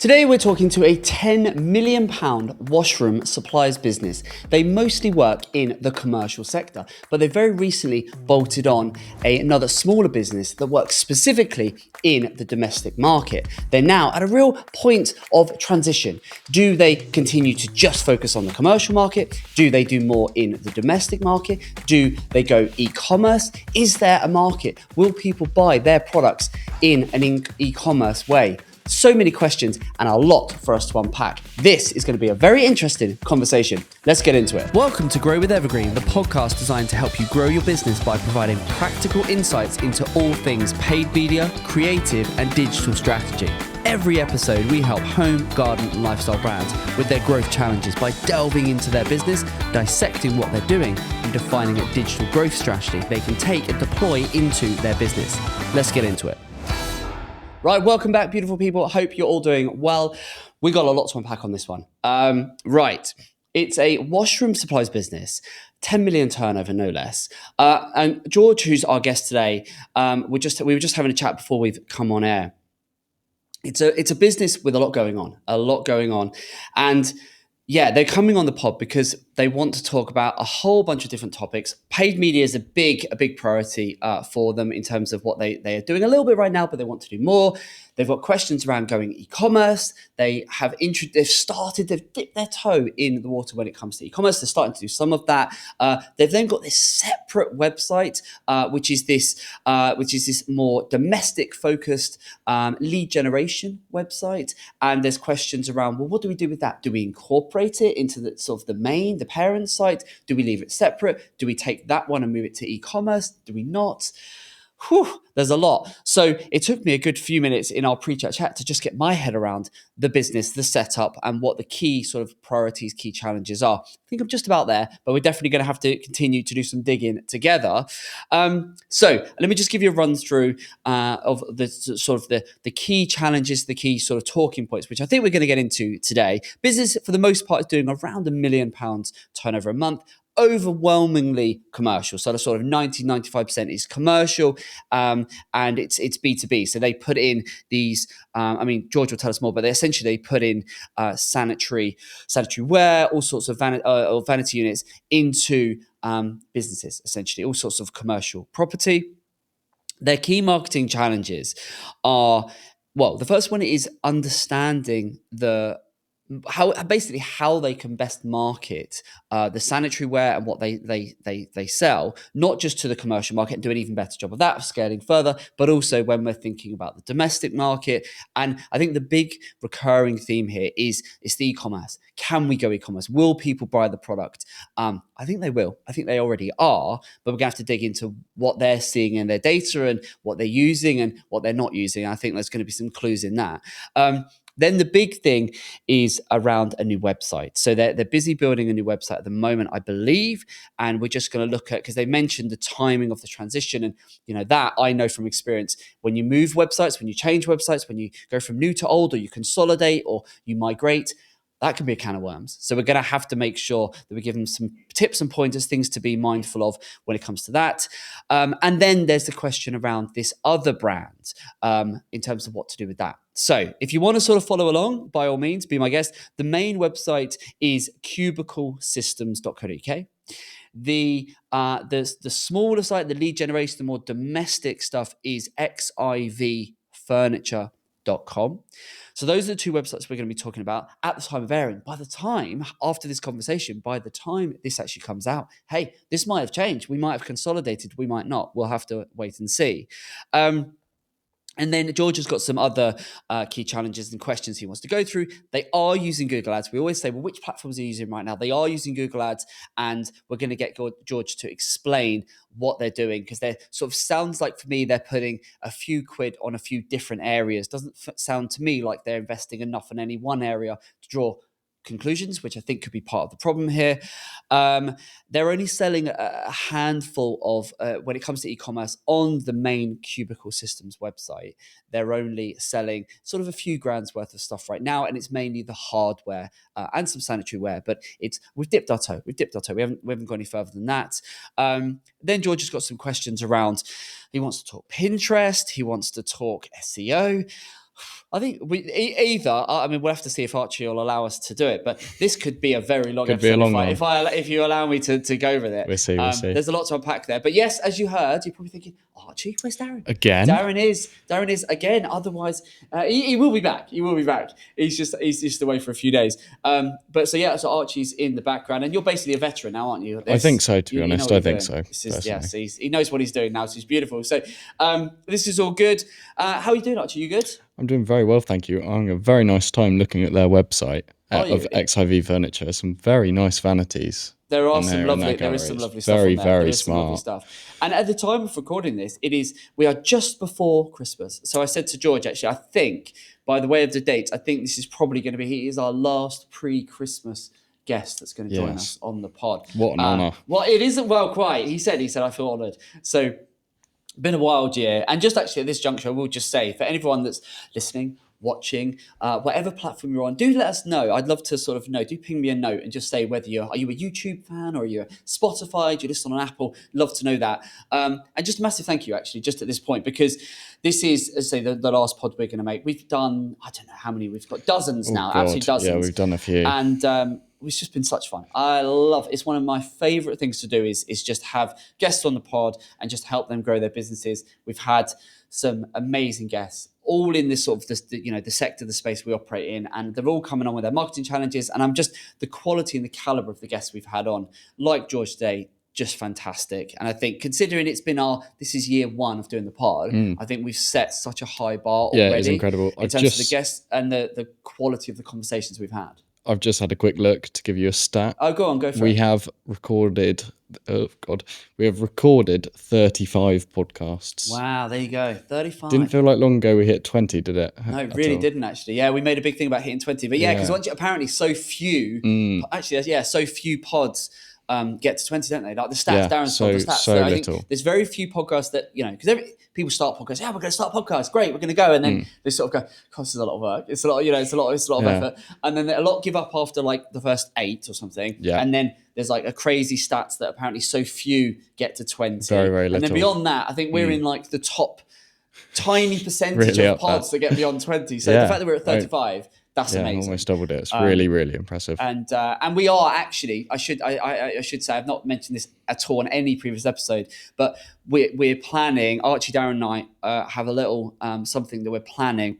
Today we're talking to a £10 million washroom suppliers business. They mostly work in the commercial sector, but they very recently bolted on another smaller business that works specifically in the domestic market. They're now at a real point of transition. Do they continue to just focus on the commercial market? Do they do more in the domestic market? Do they go e-commerce? Is there a market? Will people buy their products in an e-commerce way? So many questions and a lot for us to unpack. This is going to be a very interesting conversation. Let's get into it. Welcome to Grow with Evergreen, the podcast designed to help you grow your business by providing practical insights into all things paid media, creative, and digital strategy. Every episode, we help home, garden, and lifestyle brands with their growth challenges by delving into their business, dissecting what they're doing, and defining a digital growth strategy they can take and deploy into their business. Let's get into it. Right, welcome back, beautiful people. Hope you're all doing well. We got a lot to unpack on this one. Right, it's a washroom supplies business, 10 million turnover, no less. And George, who's our guest today, we were just having a chat before we've come on air. It's a business with a lot going on, and yeah, they're coming on the pod because they want to talk about a whole bunch of different topics. Paid media is a big priority for them in terms of what they are doing a little bit right now, but they want to do more. They've got questions around going e-commerce. They've dipped their toe in the water when it comes to e-commerce. They're starting to do some of that. They've then got this separate website, which is this more domestic focused lead generation website. And there's questions around, well, what do we do with that? Do we incorporate it into the sort of the parent site? Do we leave it separate? Do we take that one and move it to e-commerce? Do we not? Whew, there's a lot. So it took me a good few minutes in our pre-chat chat to just get my head around the business, the setup, and what the key sort of priorities, key challenges are. I think I'm just about there, but we're definitely going to have to continue to do some digging together. So let me just give you a run through of the sort of the key challenges, the key sort of talking points, which I think we're going to get into today. Business, for the most part, is doing around £1 million turnover a month. Overwhelmingly commercial, so the sort of 95% is commercial, and it's B2B. So they put in these. George will tell us more, but they put in sanitary ware, all sorts of vanity units into businesses. Essentially, all sorts of commercial property. Their key marketing challenges are, well, the first one is understanding how they can best market the sanitary ware and what they sell, not just to the commercial market and do an even better job of that, scaling further, but also when we're thinking about the domestic market. And I think the big recurring theme here is the e-commerce. Can we go e-commerce? Will people buy the product? I think they will. I think they already are, but we're going to have to dig into what they're seeing in their data and what they're using and what they're not using. I think there's going to be some clues in that. Then the big thing is around a new website. So they're busy building a new website at the moment, I believe, and we're just going to look at, because they mentioned the timing of the transition, and that I know from experience, when you move websites, when you change websites, when you go from new to old, or you consolidate or you migrate, that can be a can of worms. So we're going to have to make sure that we give them some tips and pointers, things to be mindful of when it comes to that. And then there's the question around this other brand in terms of what to do with that. So if you want to sort of follow along, by all means, be my guest. The main website is cubiclesystems.co.uk. The smaller site, the lead generation, the more domestic stuff is xivfurniture.com. So those are the two websites we're going to be talking about at the time of airing. By the time, after this conversation, by the time this actually comes out, hey, this might have changed. We might have consolidated. We might not. We'll have to wait and see. And then George has got some other key challenges and questions he wants to go through. They are using Google Ads. We always say, well, which platforms are you using right now? They are using Google Ads, and we're going to get George to explain what they're doing, because they sort of sounds like, for me, they're putting a few quid on a few different areas. Doesn't sound to me like they're investing enough in any one area to draw conclusions, which I think could be part of the problem here. They're only selling a handful of, when it comes to e-commerce, on the main Cubicle Systems website. They're only selling sort of a few grand's worth of stuff right now, and it's mainly the hardware and some sanitary ware. But we've dipped our toe. We haven't gone any further than that. Then George has got some questions around. He wants to talk Pinterest. He wants to talk SEO. I think either. I mean, we'll have to see if Archie will allow us to do it. But this could be a very long Could be episode a long one. if you allow me to go with it. We'll see. We'll see. There's a lot to unpack there. But yes, as you heard, you're probably thinking, Archie, where's Darren? Again? Darren is again. Otherwise, he will be back. He will be back. He's just away for a few days. But so yeah, so Archie's in the background, and you're basically a veteran now, aren't you? I think so. To be honest, I think so. He knows what he's doing now, so he's beautiful. So this is all good. How are you doing, Archie? You good? I'm doing very well, thank you. I'm having a very nice time looking at their website of XIV Furniture. Some very nice vanities. There is some lovely stuff. Very, on there. very There is smart. some lovely stuff. And at the time of recording this, we are just before Christmas. So I said to George, actually, I think by the way of the dates, I think this is probably going to be. He is our last pre-Christmas guest that's going to join us on the pod. What an honour. Well, it isn't quite. He said, I feel honoured. So. Been a wild year, and just actually at this juncture, we'll just say for anyone that's listening, watching, whatever platform you're on, do let us know. I'd love to sort of know. Do ping me a note and just say whether are you a YouTube fan or are you a Spotify? Do you listen on Apple? Love to know that. And just a massive thank you, actually, just at this point, because this is, as I say, the last pod we're going to make. We've done, I don't know how many, we've got dozens now, absolutely dozens. Yeah, we've done a few. And it's just been such fun. I love it. It's one of my favorite things to do is just have guests on the pod and just help them grow their businesses. We've had some amazing guests, all in this sort of the sector, the space we operate in, and they're all coming on with their marketing challenges. And I'm just the quality and the caliber of the guests we've had on, like George today, just fantastic. And I think considering this is year one of doing the pod, I think we've set such a high bar already. Yeah, it's incredible. In terms of the guests and the quality of the conversations we've had. I've just had a quick look to give you a stat. Oh, go for it. We have recorded 35 podcasts. Wow, there you go. 35. Didn't feel like long ago we hit 20, did it? No, it really didn't actually. Yeah, we made a big thing about hitting 20. But because apparently so few, so few pods get to 20, don't they? Like the stats, Darren saw the stats. So I little. Think there's very few podcasts that, because people start podcasts. Yeah, we're going to start podcasts. Great, we're going to go, and then they sort of go, "Gosh, this is a lot of work. It's a lot. It's a lot of effort." And then a lot give up after like the first 8 or something. Yeah. And then there's like a crazy stats that apparently so few get to 20. Very, very little. And then beyond that, I think we're in like the top tiny percentage really of pods that get beyond 20. So the fact that we're at 35. That's amazing. Almost doubled it. It's really, really impressive. And we are actually, I should say, I've not mentioned this at all in any previous episode, but we're planning, Archie, Darren and I have a little something that we're planning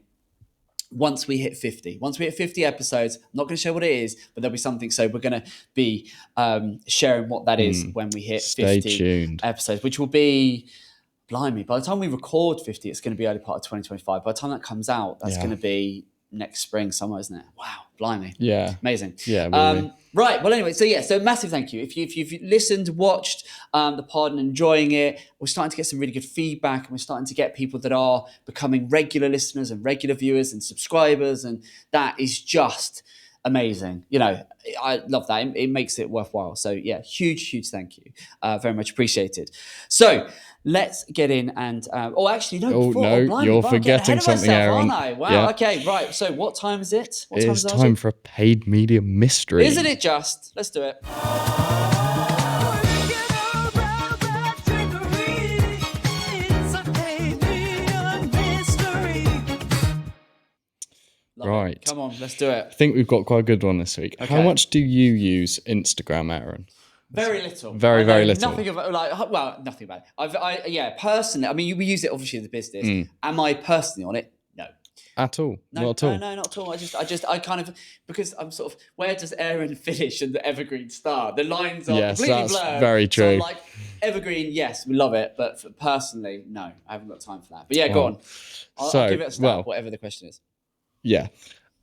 once we hit 50. Once we hit 50 episodes, I'm not going to show what it is, but there'll be something. So we're going to be sharing what that is when we hit 50 episodes, which will be, blimey, by the time we record 50, it's going to be early part of 2025. By the time that comes out, that's going to be next spring somewhere, isn't it? Wow, blimey. Yeah. Amazing. Yeah. Really. Right. Well, anyway, so massive thank you. If you've listened, watched the pod and enjoying it, we're starting to get some really good feedback, and we're starting to get people that are becoming regular listeners and regular viewers and subscribers, and that is just amazing. I love that. It makes it worthwhile. So yeah, huge thank you. Very much appreciated. So let's get in and you're forgetting something, Aaron. Wow. Yeah. Okay. Right. So what time is it? It is time for a paid media mystery. Isn't it just? Let's do it. Right. Come on, let's do it. I think we've got quite a good one this week. Okay. How much do you use Instagram, Aaron? Very little. Very little. Nothing about nothing about it. Personally, I mean, we use it obviously in the business. Am I personally on it? No. At all? No, not at all. No, not at all. I kind of, because I'm sort of, where does Aaron finish and the Evergreen start? The lines are completely blurred. Very true. So I'm like, Evergreen, yes, we love it, but personally, no, I haven't got time for that. But yeah, go on. I'll give it a start, whatever the question is. Yeah.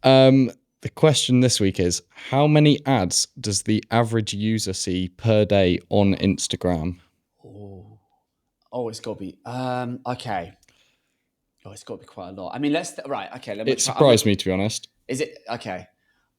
The question this week is, how many ads does the average user see per day on Instagram? Oh, it's got to be, okay. Oh, it's got to be quite a lot. I mean, It surprised me, to be honest. Is it? Okay.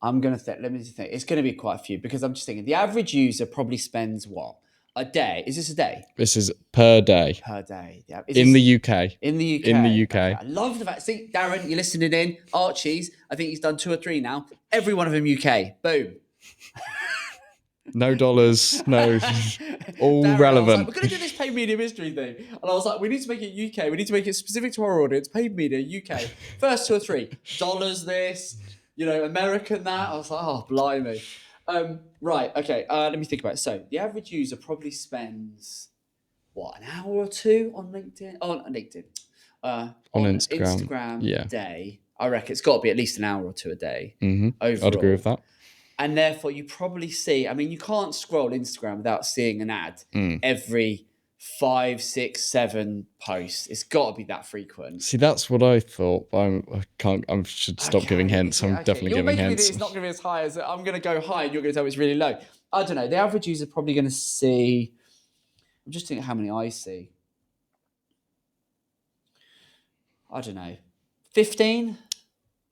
I'm going to think, let me just think. It's going to be quite a few, because I'm just thinking the average user probably spends what? A day? Is this a day? This is per day. Per day. Yeah. In the UK. In the UK. In the UK. Okay. I love the fact. See, Darren, you're listening in. Archie's, I think he's done 2 or 3 now. Every one of them UK. Boom. No dollars, no, all Darren, I was like, relevant. we're going to do this paid media mystery thing. And I was like, we need to make it UK. We need to make it specific to our audience. Paid media, UK. First two or three. Dollars this, American that. I was like, oh, blimey. Right, okay. Let me think about it. So the average user probably spends, what, an hour or two on LinkedIn? Oh, on LinkedIn. On On Instagram, Instagram a yeah. day. I reckon it's got to be at least an hour or two a day I'd agree with overall. that. And therefore, you probably see, I mean, you can't scroll Instagram without seeing an ad every 5, 6, 7 posts. It's got to be that frequent. See, that's what I thought. I can't. I should stop giving hints. I'm definitely You're giving making me think hints. it's not going to be as high as I'm going to go high, and you're going to tell me it's really low. I don't know. The average user is probably going to see. I'm just thinking how many I see. I don't know. 15?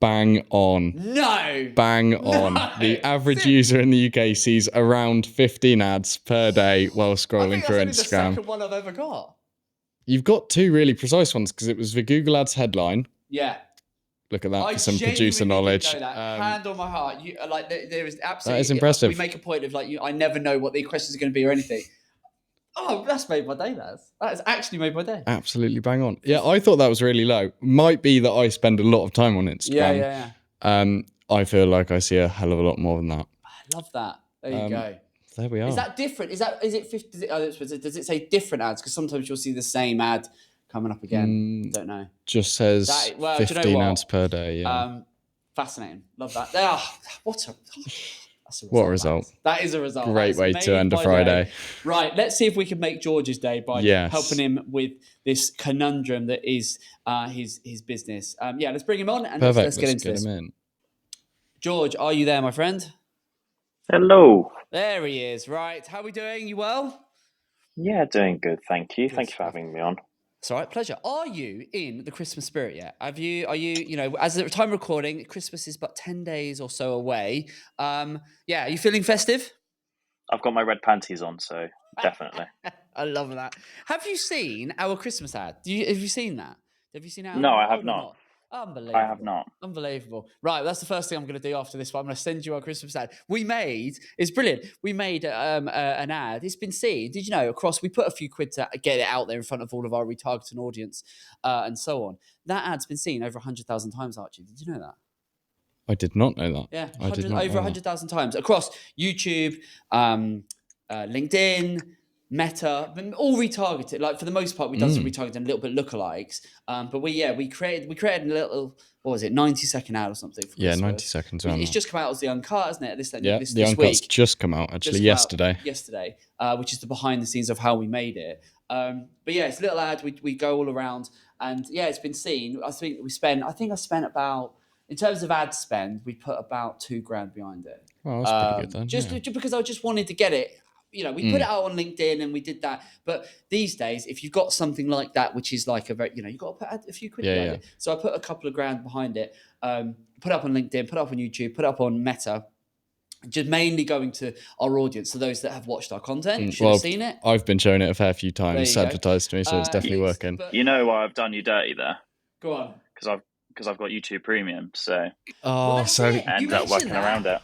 Bang on. No. Bang on. The average user in the UK sees around 15 ads per day while I scrolling think through that's only the Instagram. second one I've ever got. You've got two really precise ones because it was the Google Ads headline. Yeah. Look at that I for some producer genuinely knowledge. didn't know that. Hand on my heart. There is absolutely. That is impressive. We make a point of I never know what the questions are going to be or anything. Oh, that's made my day. That has actually made my day. Absolutely bang on. Yeah, I thought that was really low. Might be that I spend a lot of time on Instagram. Yeah. I feel like I see a hell of a lot more than that. I love that. There you go. There we are. Is that different? Is it 50? Does it say different ads? Because sometimes you'll see the same ad coming up again. Don't know. Just says 15 ads per day. Yeah. Fascinating. Love that. What a result. That is a result. Great way to end a Friday. Right, let's see if we can make George's day by helping him with this conundrum that is his business. Let's bring him on and let's get into this. Him in. George, are you there, my friend? Hello. There he is. Right, how are we doing? You well? Yeah, doing good, thank you. Thank you for having me on. It's all right, pleasure. Are you in the Christmas spirit yet? Are you, as of the time of recording, Christmas is but 10 days or so away. Are you feeling festive? I've got my red panties on, so definitely. I love that. Have you seen our Christmas ad? Have you seen that? Have you seen it? No, I have not. Unbelievable. I have not. Unbelievable. Right, that's the first thing I'm going to do after this one. I'm going to send you our Christmas ad. It's brilliant. We made an ad. It's been seen. Did you know? We put a few quid to get it out there in front of all of our retargeting audience and so on. That ad's been seen over 100,000 times, Archie. Did you know that? I did not know that. Yeah, over 100,000 times across YouTube, LinkedIn, Meta, all retargeted. Like for the most part, we done some retargeting, a little bit lookalikes. But we created a little, what was it, 90-second ad or something? For Christmas. 90 seconds. It's just come out as the uncut, isn't it? The uncut's just come out actually yesterday. Which is the behind the scenes of how we made it. It's a little ad. We go all around, and it's been seen. I think I spent about. In terms of ad spend, we put about $2,000 behind it. Oh, that's pretty good then. Just because I just wanted to get it. We put it out on LinkedIn and we did that. But these days, if you've got something like that, which is like a very, you've got to put a few quid behind it. So I put a couple of grand behind it. Put it up on LinkedIn, put it up on YouTube, put it up on Meta. Just mainly going to our audience, so those that have watched our content, should have seen it. I've been showing it a fair few times, advertised to me, so it's definitely working. You know why I've done you dirty there? Go on. Because I've got YouTube Premium, so I end up working around it.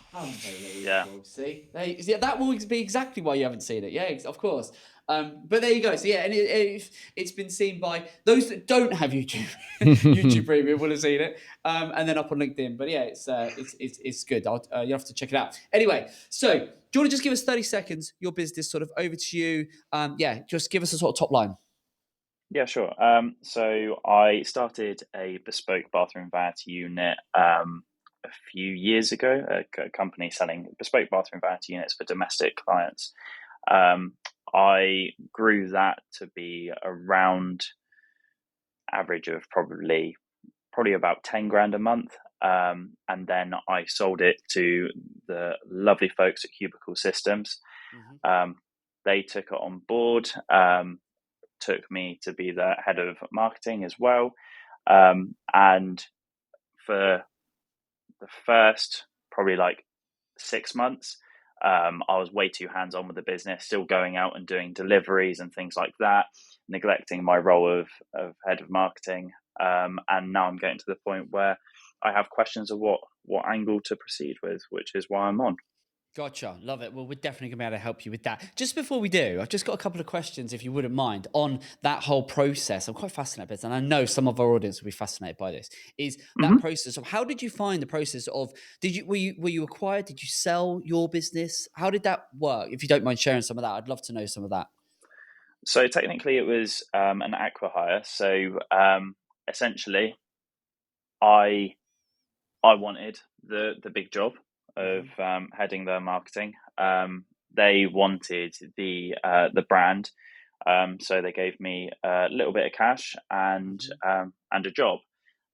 Yeah. See, that will be exactly why you haven't seen it. Yeah, of course. But there you go. So and it's been seen by those that don't have YouTube. YouTube Premium will have seen it, and then up on LinkedIn. But it's good. You have to check it out. Anyway, so do you want to just give us 30 seconds? Your business, sort of over to you. Just give us a sort of top line. Yeah, sure. So I started a bespoke bathroom vanity unit a few years ago, a company selling bespoke bathroom vanity units for domestic clients. I grew that to be around average of probably about 10 grand a month. And then I sold it to the lovely folks at Cubicle Systems. They took it on board. Took me to be the head of marketing as well. And for the first probably like 6 months, I was way too hands-on with the business, still going out and doing deliveries and things like that, neglecting my role of head of marketing. And now I'm getting to the point where I have questions of what angle to proceed with, which is why I'm on. Gotcha. Love it. Well, we're definitely going to be able to help you with that. Just before we do, I've just got a couple of questions, if you wouldn't mind, on that whole process. I'm quite fascinated by this, and I know some of our audience will be fascinated by this. Is that Hmm. process of how did you find the process of were you acquired? Did you sell your business? How did that work? If you don't mind sharing some of that, I'd love to know some of that. So technically, it was an acqui-hire. So essentially, I I wanted the big job of Hmm. heading their marketing. They wanted the brand, so they gave me a little bit of cash Hmm. and a job.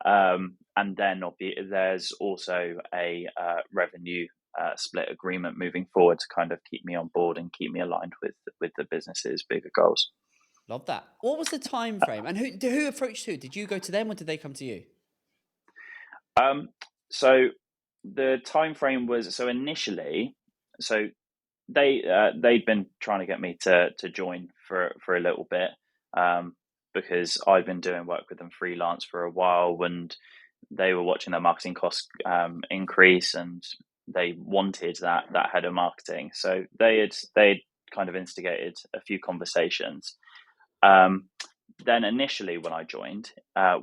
And then there's also a revenue split agreement moving forward to kind of keep me on board and keep me aligned with the business's bigger goals. Love that. What was the time frame, and who approached who? Did you go to them, or did they come to you? So the time frame was so initially, so they'd been trying to get me to join for a little bit, because I'd been doing work with them freelance for a while, and they were watching their marketing costs increase, and they wanted that head of marketing. So they'd kind of instigated a few conversations. Um, then initially, when I joined,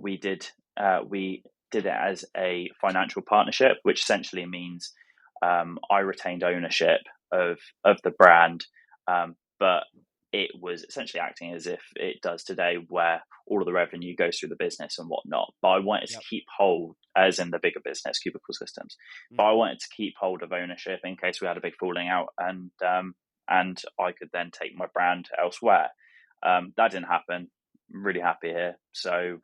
we did it as a financial partnership, which essentially means I retained ownership of the brand, but it was essentially acting as if it does today, where all of the revenue goes through the business and whatnot. But I wanted to Yep. keep hold, as in the bigger business, Cubicle Systems. But I Hmm. wanted to keep hold of ownership in case we had a big falling out, and I could then take my brand elsewhere. That didn't happen. Really happy here. So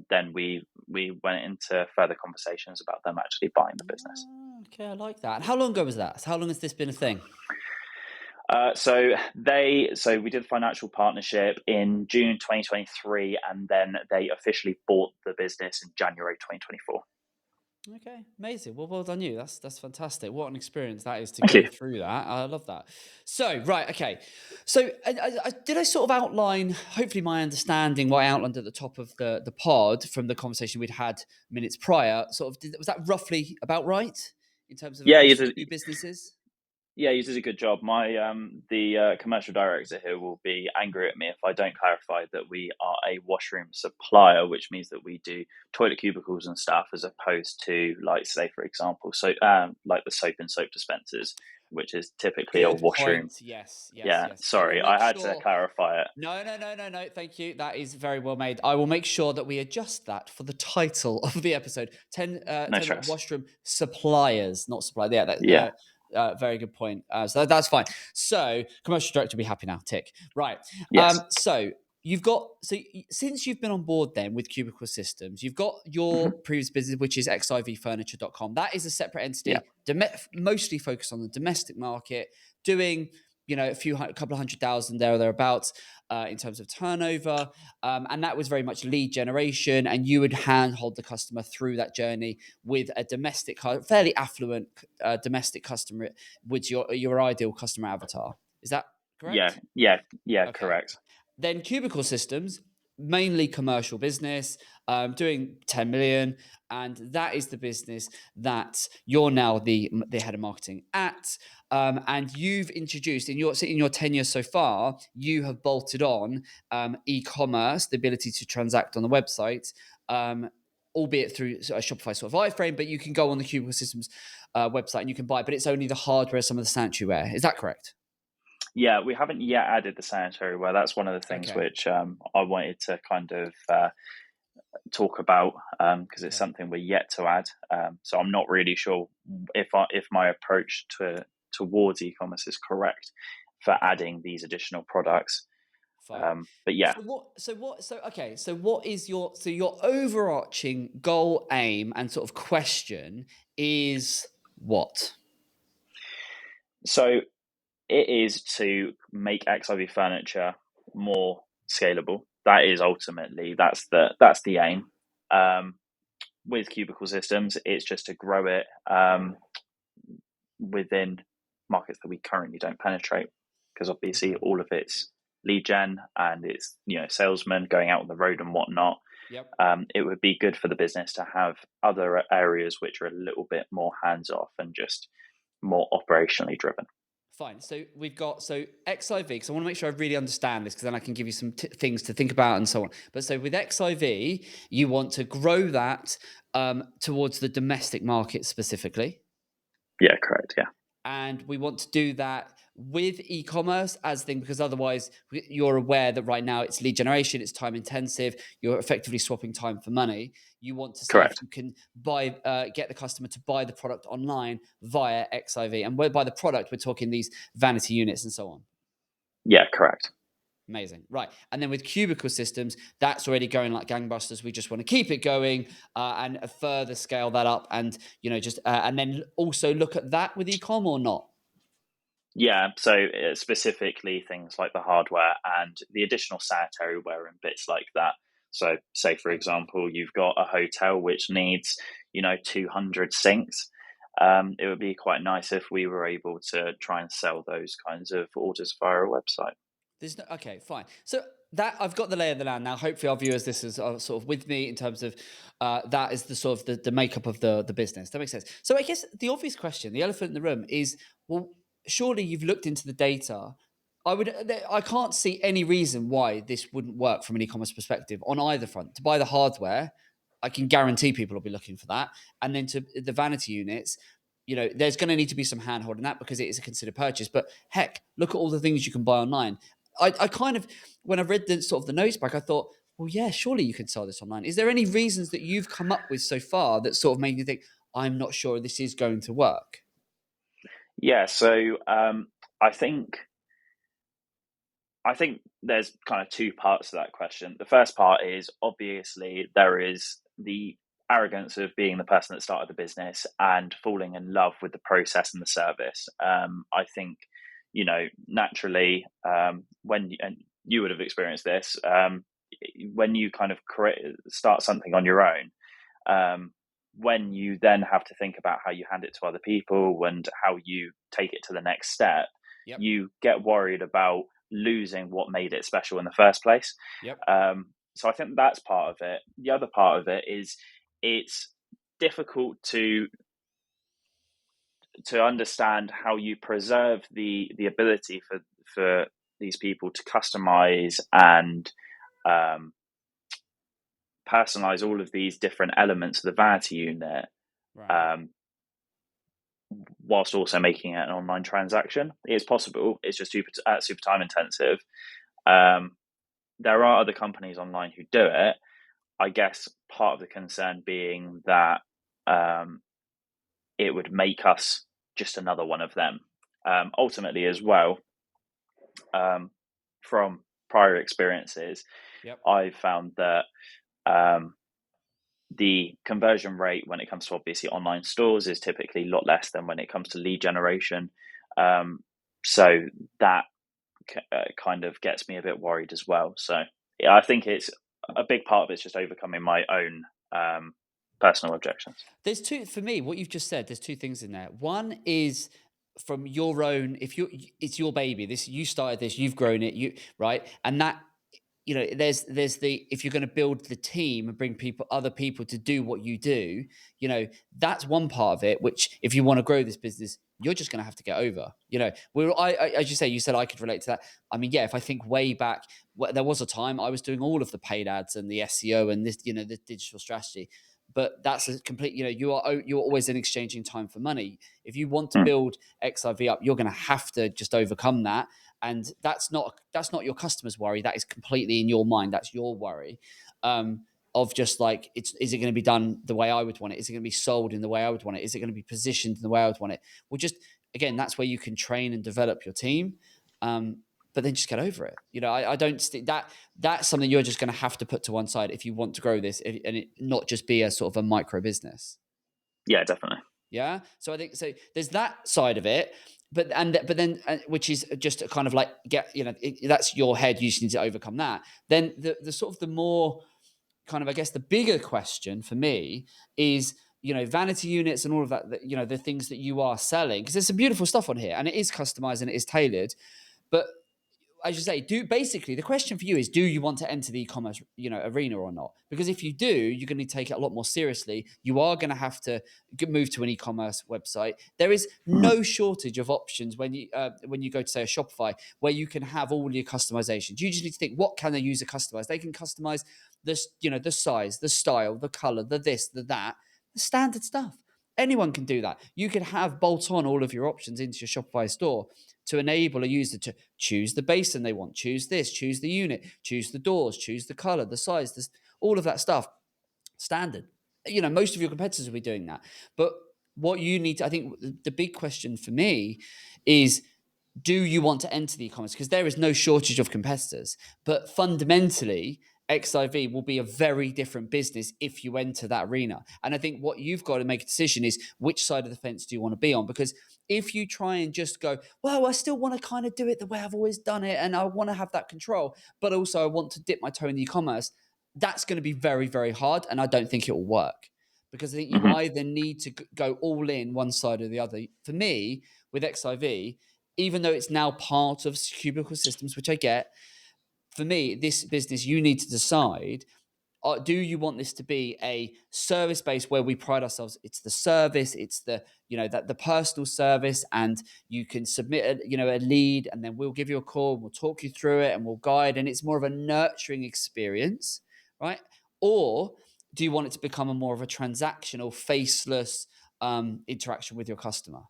then we went into further conversations about them actually buying the business. Okay, I like that. And how long ago was that? How long has this been a thing? So we did a financial partnership in June 2023, and then they officially bought the business in January 2024. Okay, amazing. Well done you. That's fantastic. What an experience that is to Thank go you. through that. I love that. So right, okay. So did I sort of outline, hopefully my understanding, what I outlined at the top of the pod from the conversation we'd had minutes prior. Sort of was that roughly about right in terms of Yeah, across the two businesses? you did a good job. My the commercial director here will be angry at me if I don't clarify that we are a washroom supplier, which means that we do toilet cubicles and stuff, as opposed to, like, say for example, so like the soap and soap dispensers, which is typically a Good washroom. point. Yes, yes, Yeah, yes. I will sorry, make I had to sure. clarify it. No, no, no, no, no. Thank you. That is very well made. I will make sure that we adjust that for the title of the episode. 10, No 10 stress. washroom suppliers, not supplier. Yeah, Yeah. very good point. So that's fine. So commercial director will be happy now. Tick. Right. Yes. So you've got since you've been on board then with Cubicle Systems, you've got your Hmm. previous business, which is xivfurniture.com. That is a separate Yeah. entity, mostly focused on the domestic market, doing a couple of 100,000 there or thereabouts in terms of turnover, and that was very much lead generation, and you would handhold the customer through that journey with a fairly affluent domestic customer, which your ideal customer avatar. Is that Yeah. correct? Yeah. Okay. Correct. Then Cubicle Systems, mainly commercial business, doing 10 million, and that is the business that you're now the head of marketing at. And you've introduced in your tenure so far, you have bolted on e-commerce, the ability to transact on the website. Albeit through a Shopify sort of iframe, but you can go on the Cubicle Systems website and you can buy, but it's only the hardware, some of the sanitary ware. Is that correct? Yeah, we haven't yet added the sanitary ware. That's one of the things Okay. which I wanted to kind of talk about, because it's Okay. something we're yet to add. So I'm not really sure if my approach towards e-commerce is correct for Okay. adding these additional products. Fine. But yeah, So what is your overarching goal, aim, and sort of question is what? so it is to make XIV furniture more scalable. That is ultimately that's the aim. Um, with Cubicle Systems, it's just to grow it within markets that we currently don't penetrate, because obviously Okay. all of it's lead gen and it's salesmen going out on the road and whatnot. Yep. It would be good for the business to have other areas which are a little bit more hands off and just more operationally driven. Fine. So we've got XIV, because I want to make sure I really understand this, because then I can give you some things to think about and so on. But so with XIV, you want to grow that towards the domestic market specifically. Yeah, correct. Yeah. And we want to do that with e-commerce as thing, because otherwise you're aware that right now it's lead generation, it's time intensive, you're effectively swapping time for money. You want to see if Correct. you can get the customer to buy the product online via XIV. And by the product, we're talking these vanity units and so on. Yeah, correct. Amazing. Right. And then with Cubicle Systems, that's already going like gangbusters. We just want to keep it going and further scale that up, and, and then also look at that with e-com or not. Yeah, so specifically things like the hardware and the additional sanitary ware and bits like that. So, say for example, you've got a hotel which needs, 200 sinks. It would be quite nice if we were able to try and sell those kinds of orders via a website. Okay, fine. So that I've got the lay of the land now. Hopefully, our viewers, this is sort of with me in terms of that is the sort of the makeup of the business. That makes sense. So I guess the obvious question, the elephant in the room, is, well, surely you've looked into the data. I can't see any reason why this wouldn't work from an e-commerce perspective on either front. To buy the hardware, I can guarantee people will be looking for that, and then to the vanity units. There's going to need to be some hand holding that, because it is a considered purchase. But heck, look at all the things you can buy online. I kind of, when I read the sort of the notes back, I thought, well, yeah, surely you can sell this online. Is there any reasons that you've come up with so far that sort of made you think, I'm not sure this is going to work? Yeah, so I think there's kind of two parts to that question. The first part is, obviously there is the arrogance of being the person that started the business and falling in love with the process and the service. I think, naturally, when and you would have experienced this, when you kind of start something on your own, when you then have to think about how you hand it to other people and how you take it to the next step, Yep. you get worried about losing what made it special in the first place. Yep. So I think that's part of it. The other part of it is, it's difficult to understand how you preserve the ability for these people to customize and personalize all of these different elements of the vanity unit, Right. whilst also making it an online transaction. It's possible. It's just super time intensive. There are other companies online who do it. I guess part of the concern being that it would make us just another one of them. Ultimately, as well, from prior experiences, Yep. I've found that the conversion rate when it comes to obviously online stores is typically a lot less than when it comes to lead generation. So that kind of gets me a bit worried as well. So yeah, I think it's a big part of it's just overcoming my own personal objections. There's two, for me, what you've just said, there's two things in there. One is from your own, it's your baby. You started this, you've grown it, right? And that, there's the, if you're going to build the team and bring other people to do what you do, that's one part of it, which if you want to grow this business, you're just going to have to get over. As you say, you said I could relate to that. I mean, yeah, if I think way back, there was a time I was doing all of the paid ads and the SEO and this, the digital strategy. But that's a complete, you're always in exchanging time for money. If you want to build XIV up, you're going to have to just overcome that. And that's not your customer's worry. That is completely in your mind. That's your worry, of just like, is it going to be done the way I would want it? Is it going to be sold in the way I would want it? Is it going to be positioned in the way I would want it? Well, just again, that's where you can train and develop your team. But then just get over it. I don't that that's something you're just going to have to put to one side if you want to grow this, and it not just be a sort of a micro business. Yeah, definitely. Yeah. So I think so. There's that side of it, but then which is just a kind of like that's your head. You just need to overcome that. Then the sort of the more kind of, I guess, the bigger question for me is, vanity units and all of that. The things that you are selling, because there's some beautiful stuff on here, and it is customized and it is tailored, but as you say, basically the question for you is, do you want to enter the e-commerce, arena or not? Because if you do, you're going to take it a lot more seriously. You are going to have to move to an e-commerce website. There is no shortage of options when you go to, say, a Shopify, where you can have all your customizations. You just need to think, what can the user customize? They can customize this, the size, the style, the color, the this, the that, the standard stuff. Anyone can do that. You can have bolt on all of your options into your Shopify store to enable a user to choose the basin they want, choose this, choose the unit, choose the doors, choose the color, the size, all of that stuff. Standard. Most of your competitors will be doing that. But what you need to, I think the big question for me is, do you want to enter the e-commerce? Because there is no shortage of competitors, but fundamentally, XIV will be a very different business if you enter that arena. And I think what you've got to make a decision is, which side of the fence do you want to be on? Because if you try and just go, well, I still want to kind of do it the way I've always done it, and I want to have that control, but also I want to dip my toe in the e-commerce, that's going to be very, very hard. And I don't think it will work, because I think you either need to go all in one side or the other. For me, with XIV, even though it's now part of Cubicle Systems, which I get, for me, this business, you need to decide, do you want this to be a service base where we pride ourselves? It's the service, it's the, that the personal service, and you can submit a lead, and then we'll give you a call, and we'll talk you through it, and we'll guide, and it's more of a nurturing experience, right? Or do you want it to become a more of a transactional, faceless interaction with your customer?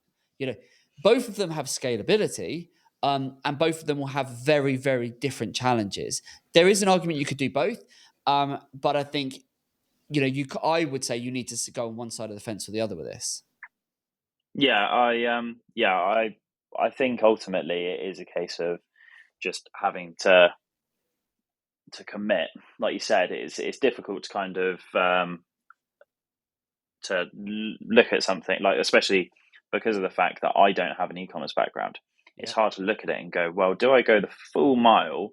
Both of them have scalability, and both of them will have very, very different challenges. There is an argument you could do both, but I think I would say you need to go on one side of the fence or the other with this. I think ultimately it is a case of just having to commit. Like you said, it's difficult to kind of to look at something, like, especially because of the fact that I don't have an e-commerce background. It's hard to look at it and go, well, do I go the full mile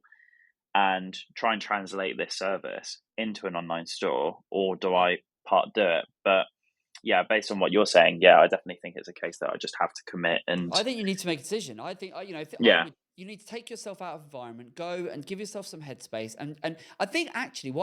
and try and translate this service into an online store, or do I part do it? But yeah, based on what you're saying, I definitely think it's a case that I just have to commit. And I think you need to make a decision. I think you need to take yourself out of environment, go and give yourself some headspace. And I think actually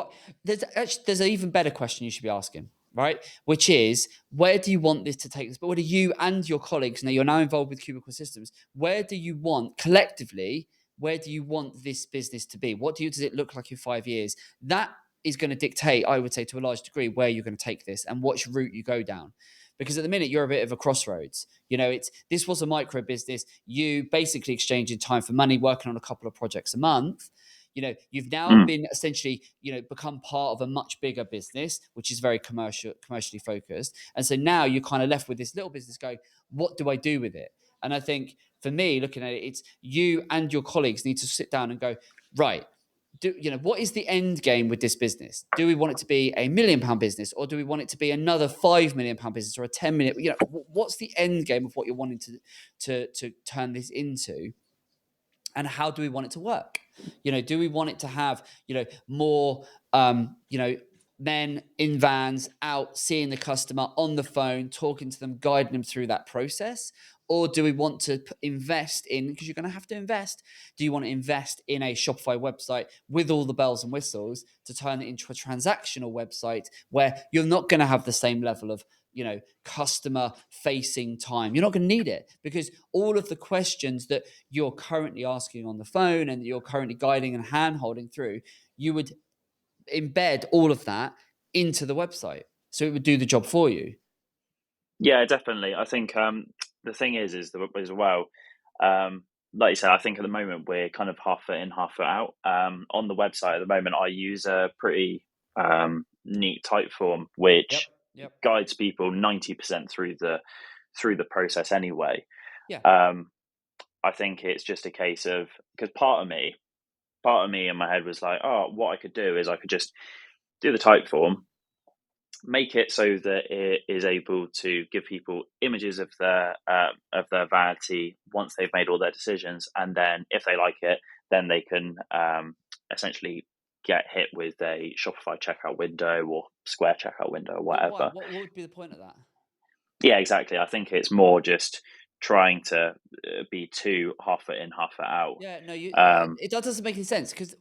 there's an even better question you should be asking, right? Which is, where do you want this to take us? But where do you and your colleagues, now you're now involved with Cubicle Systems, where do you want collectively, where do you want this business to be? Does it look like in 5 years? That is going to dictate, I would say, to a large degree, where you're going to take this and which route you go down. Because at the minute you're a bit of a crossroads. This was a micro business. You basically exchanging time for money, working on a couple of projects a month. You've now been essentially, become part of a much bigger business, which is very commercially focused. And so now you're kind of left with this little business going, what do I do with it? And I think for me, looking at it, it's you and your colleagues need to sit down and go, right, what is the end game with this business? Do we want it to be a £1 million business, or do we want it to be another £5 million business, or a 10 million? What's the end game of what you're wanting to turn this into? And how do we want it to work? Do we want it to have, more, men in vans out seeing the customer on the phone, talking to them, guiding them through that process? Or do we want to invest in, because you're going to have to invest, do you want to invest in a Shopify website with all the bells and whistles to turn it into a transactional website where you're not going to have the same level of, customer facing time? You're not going to need it, because all of the questions that you're currently asking on the phone and that you're currently guiding and hand holding through, you would embed all of that into the website. So it would do the job for you. Yeah, definitely. I think the thing is as well, like you said, I think at the moment we're kind of half foot in, half foot out. On the website at the moment, I use a pretty neat type form, which guides people 90% through the process anyway. I think it's just a case of, because part of me in my head was like, oh, what I could do is I could just do the type form, make it so that it is able to give people images of their vanity once they've made all their decisions, and then if they like it, then they can essentially get hit with a Shopify checkout window or Square checkout window or whatever. What would be the point of that? Yeah, exactly. I think it's more just trying to be too half it in, half it out. Yeah, no, Um, it doesn't make any sense, because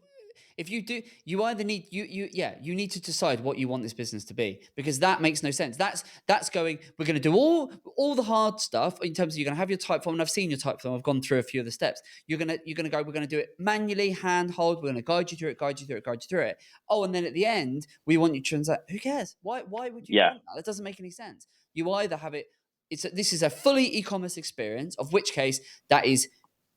if you do, you either need you need to decide what you want this business to be, because that makes no sense. That's going, we're going to do all the hard stuff in terms of, you're going to have your type form, and I've seen your type form. I've gone through a few of the steps. You're going to go, we're going to do it manually, handhold. We're going to guide you through it, guide you through it, guide you through it. Oh, and then at the end, we want you to transact. Who cares? Why would you yeah, want that? That doesn't make any sense. You either have it. This is a fully e-commerce experience, of which case that is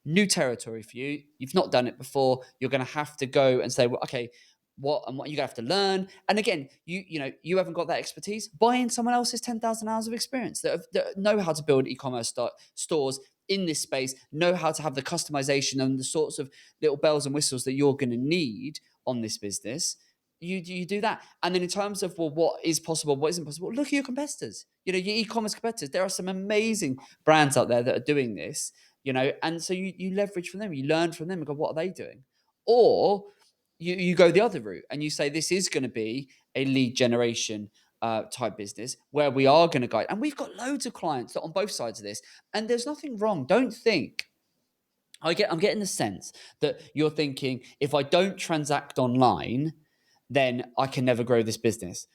new territory for you. You've not done it before. You're going to have to go and say, well, okay, what you're going to have to learn. And again, you haven't got that expertise. Buy in someone else's 10,000 hours of experience that know how to build e-commerce stores in this space, know how to have the customization and the sorts of little bells and whistles that you're going to need on this business. You do that. And then in terms of, well, what is possible, what isn't possible, look at your competitors. Your e-commerce competitors. There are some amazing brands out there that are doing this, and so you leverage from them, you learn from them and go, what are they doing? Or you go the other route and you say, this is going to be a lead generation type business where we are going to guide. And we've got loads of clients that on both sides of this, and there's nothing wrong. Don't think, I'm getting the sense that you're thinking, if I don't transact online, then I can never grow this business.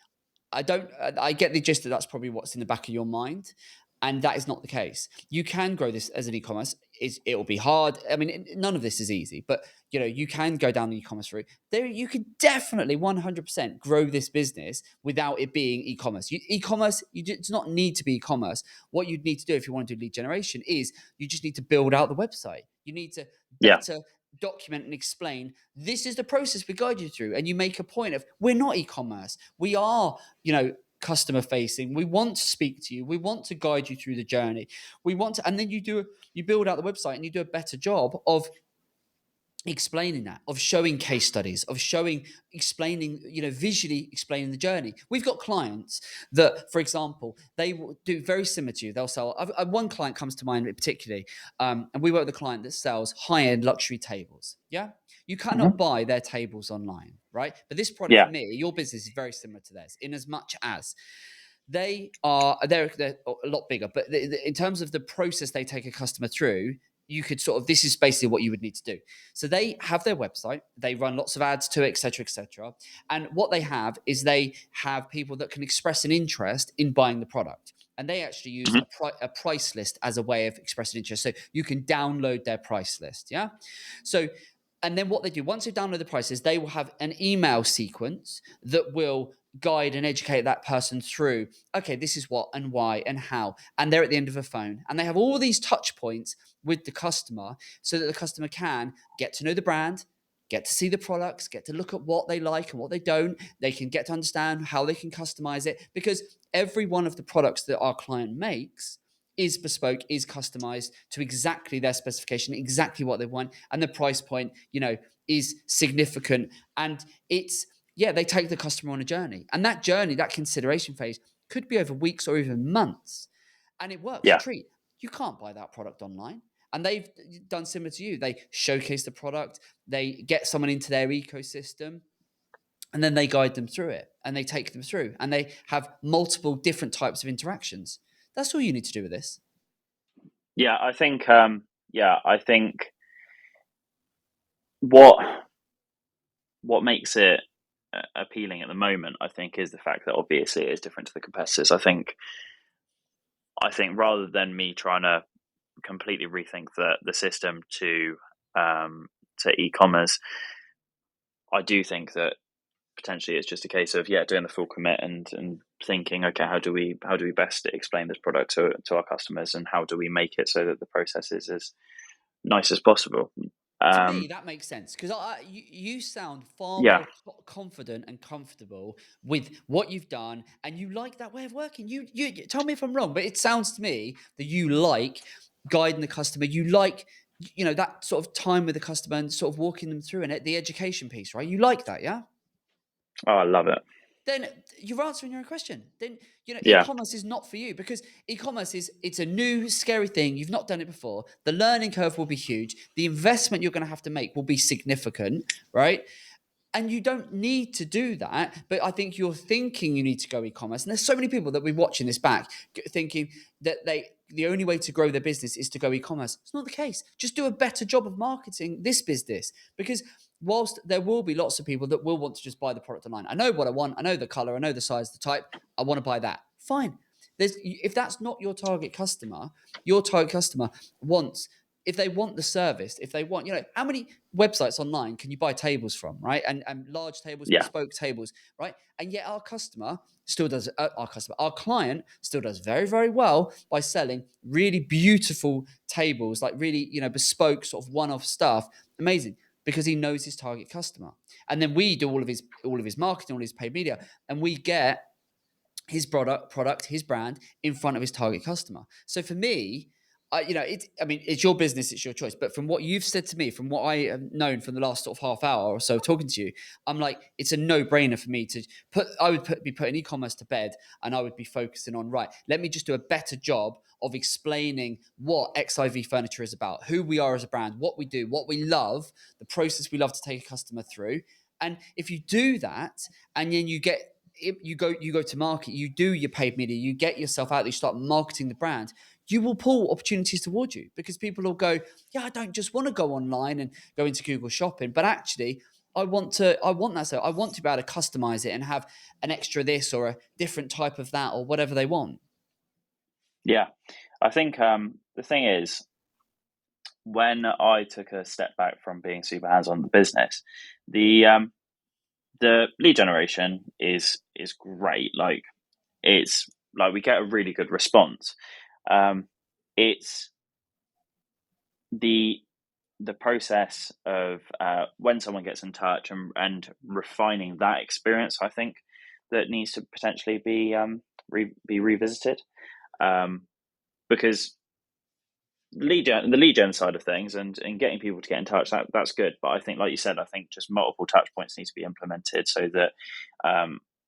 I get the gist that that's probably what's in the back of your mind. And that is not the case. You can grow this as an e-commerce. It will be hard. I mean, none of this is easy, but you can go down the e-commerce route. There, you could definitely 100% grow this business without it being e-commerce. E-commerce, does not need to be e-commerce. What you'd need to do if you want to do lead generation is you just need to build out the website. You need to yeah, better document and explain, this is the process we guide you through, and you make a point of, we're not e-commerce, we are customer facing, we want to speak to you, we want to guide you through the journey, we want to, and then you build out the website and you do a better job of explaining that, of showing case studies, of explaining, visually explaining the journey. We've got clients that, for example, they will do very similar to you. They'll sell, one client comes to mind particularly, and we work with a client that sells high-end luxury tables. Yeah, you cannot buy their tables online, right? But this product, yeah, for me, your business is very similar to theirs, in as much as they're a lot bigger, but in terms of the process they take a customer through, you could this is basically what you would need to do. So they have their website, they run lots of ads to it, etc., etc. And what they have is they have people that can express an interest in buying the product. And they actually use a price list as a way of expressing interest. So you can download their price list. Yeah. So, and then what they do, once they download the prices, they will have an email sequence that will guide and educate that person through, okay, this is what and why and how. And they're at the end of a phone. And they have all these touch points with the customer so that the customer can get to know the brand, get to see the products, get to look at what they like and what they don't. They can get to understand how they can customize it, because every one of the products that our client makes is bespoke, is customized to exactly their specification, exactly what they want. And the price point, is significant. And they take the customer on a journey. And that journey, that consideration phase, could be over weeks or even months. And it works a yeah, treat. You can't buy that product online. And they've done similar to you. They showcase the product, they get someone into their ecosystem, and then they guide them through it, and they take them through, and they have multiple different types of interactions. That's all you need to do with this. yeah. I think what makes it appealing at the moment, I think, is the fact that obviously it is different to the competitors. I think rather than me trying to completely rethink the system to e-commerce, I do think that potentially it's just a case of doing the full commit and thinking, okay, how do we best explain this product to our customers, and how do we make it so that the process is as nice as possible. To me, that makes sense, because you sound far Yeah. more confident and comfortable with what you've done, and you like that way of working. You tell me if I'm wrong, but it sounds to me that you like guiding the customer. You like that sort of time with the customer and sort of walking them through, and the education piece, right? You like that, yeah? Oh, I love it. Then you're answering your own question. Then Yeah. e-commerce is not for you, because e-commerce it's a new scary thing. You've not done it before. The learning curve will be huge. The investment you're going to have to make will be significant, right? And you don't need to do that, but I think you're thinking you need to go e-commerce. And there's so many people that we're watching this back thinking that the only way to grow their business is to go e-commerce. It's not the case. Just do a better job of marketing this business, because whilst there will be lots of people that will want to just buy the product online. I know what I want. I know the color. I know the size, the type. I want to buy that. Fine. If that's not your target customer wants, if they want the service, if they want, how many websites online can you buy tables from, right? And large tables, Yeah, bespoke tables, right? And yet our client still does very, very well by selling really beautiful tables, like really, bespoke sort of one-off stuff. Amazing. Because he knows his target customer. And then we do all of his marketing, all his paid media, and we get his product, his brand in front of his target customer. So for me, it's your business, it's your choice. But from what you've said to me, from what I have known from the last sort of half hour or so talking to you, I'm like, it's a no-brainer for me to be putting e-commerce to bed, and I would be focusing on, right, let me just do a better job of explaining what XIV Furniture is about, who we are as a brand, what we do, what we love, the process we love to take a customer through. And if you do that, and then you go to market, you do your paid media, you get yourself out there, you start marketing the brand, you will pull opportunities towards you, because people will go, yeah, I don't just want to go online and go into Google Shopping, but actually I want that. So I want to be able to customize it and have an extra this or a different type of that or whatever they want. yeah. I think the thing is, when I took a step back from being super hands on the business, the lead generation is great. Like, it's like we get a really good response. It's the process of when someone gets in touch and refining that experience, I think, that needs to potentially be be revisited, because the lead gen side of things and getting people to get in touch, that's good. But I think, like you said, I think just multiple touch points need to be implemented, so that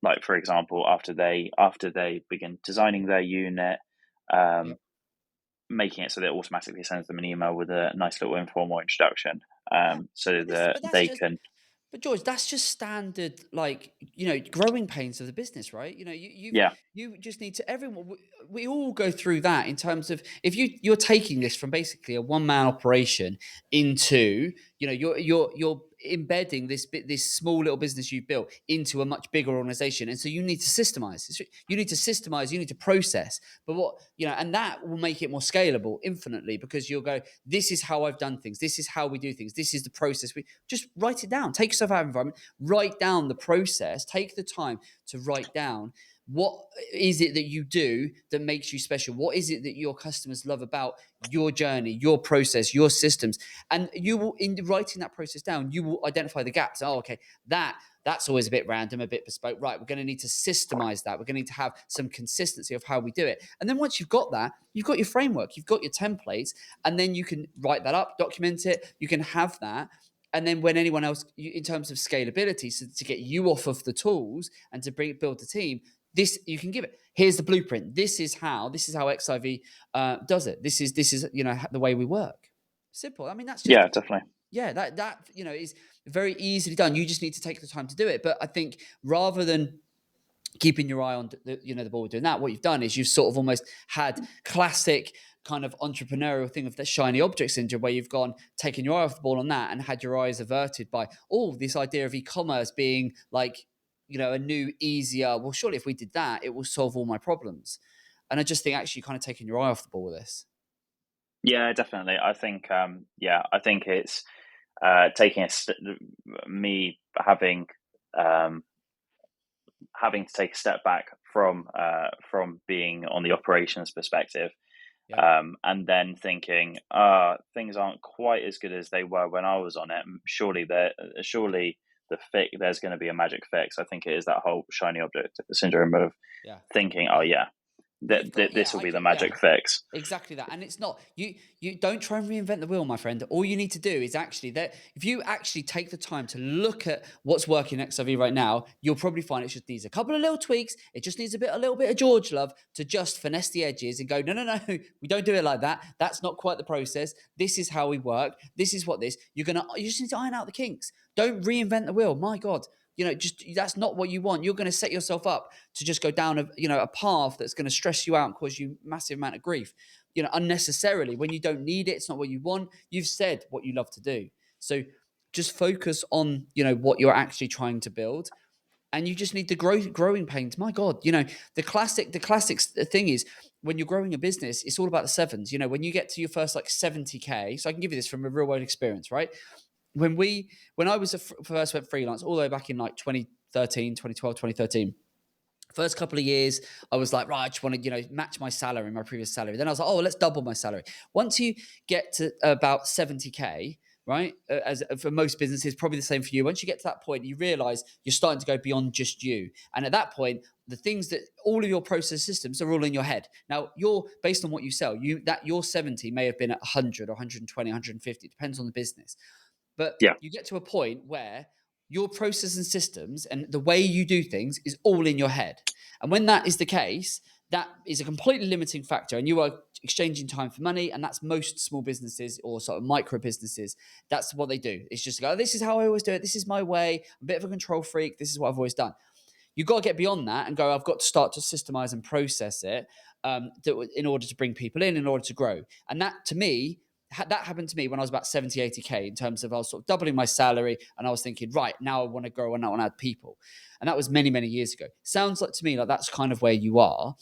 like, for example, after they begin designing their unit, making it so that it automatically sends them an email with a nice little informal introduction, so that That's they just can. But George, that's just standard, like, growing pains of the business, right? Yeah, You just need to, everyone, we all go through that, in terms of, if you're taking this from basically a one-man operation into, you're embedding this small little business you've built into a much bigger organization. And so you need to systemize. You need to process. But and that will make it more scalable infinitely, because you'll go, this is how I've done things. This is how we do things. This is the process. We just write it down. Take yourself out of environment. Write down the process. Take the time to write down, what is it that you do that makes you special? What is it that your customers love about your journey, your process, your systems? And you will, in writing that process down, you will identify the gaps. Oh, okay, that's always a bit random, a bit bespoke. Right, we're going to need to systemize that. We're going to need to have some consistency of how we do it. And then once you've got that, you've got your framework, you've got your templates, and then you can write that up, document it. You can have that. And then when anyone else, in terms of scalability, so to get you off of the tools and to build the team, this you can give it. Here's the blueprint. This is how XIV does it. This is the way we work. Simple. I mean, that's just, yeah, definitely. yeah, that is very easily done. You just need to take the time to do it. But I think, rather than keeping your eye on the ball doing that, what you've done is you've sort of almost had classic kind of entrepreneurial thing of the shiny object syndrome, where you've gone, taken your eye off the ball on that, and had your eyes averted by this idea of e-commerce being like, a new, easier, well, surely if we did that, it will solve all my problems. And I just think, actually, kind of taking your eye off the ball with this. Yeah, definitely. I think I think it's taking me having to take a step back from being on the operations perspective, Yeah. and then thinking, things aren't quite as good as they were when I was on it. Surely there's going to be a magic fix. I think it is that whole shiny object syndrome of Yeah. thinking, oh yeah, this will I be the get, yeah. magic fix. Exactly that. And it's not, you don't try and reinvent the wheel, my friend. All you need to do is actually that if you actually take the time to look at what's working in XRV right now, you'll probably find it just needs a couple of little tweaks. It just needs a little bit of George love to just finesse the edges and go, no, we don't do it like that. That's not quite the process. This is how we work. This is what you just need to iron out the kinks. Don't reinvent the wheel. My God. Just that's not what you want. You're going to set yourself up to just go down a path that's going to stress you out and cause you massive amount of grief, unnecessarily when you don't need it. It's not what you want. You've said what you love to do. So just focus on, what you're actually trying to build. And you just need the growing pains. My God, the classic thing is when you're growing a business, it's all about the sevens. When you get to your first like 70K, so I can give you this from a real world experience, right? When I was first went freelance all the way back in like 2013, 2012, 2013, first couple of years, I was like, right, I just want to, match my salary, my previous salary. Then I was like, oh, let's double my salary. Once you get to about 70K, right, as for most businesses, probably the same for you. Once you get to that point, you realize you're starting to go beyond just you. And at that point, the things that all of your process systems are all in your head. Now, you're based on what you sell. Your 70 may have been at 100 or 120, 150. It depends on the business. But Yeah. you get to a point where your process and systems and the way you do things is all in your head. And when that is the case, that is a completely limiting factor. And you are exchanging time for money. And that's most small businesses or sort of micro businesses. That's what they do. It's just go, this is how I always do it. This is my way. I'm a bit of a control freak. This is what I've always done. You've got to get beyond that and go, I've got to start to systemize and process it in order to bring people in order to grow. And that, to me, that happened to me when I was about 70, 80K in terms of I was sort of doubling my salary and I was thinking, right, now I want to grow and I want to add people. And that was many, many years ago. Sounds like to me like that's kind of where you are.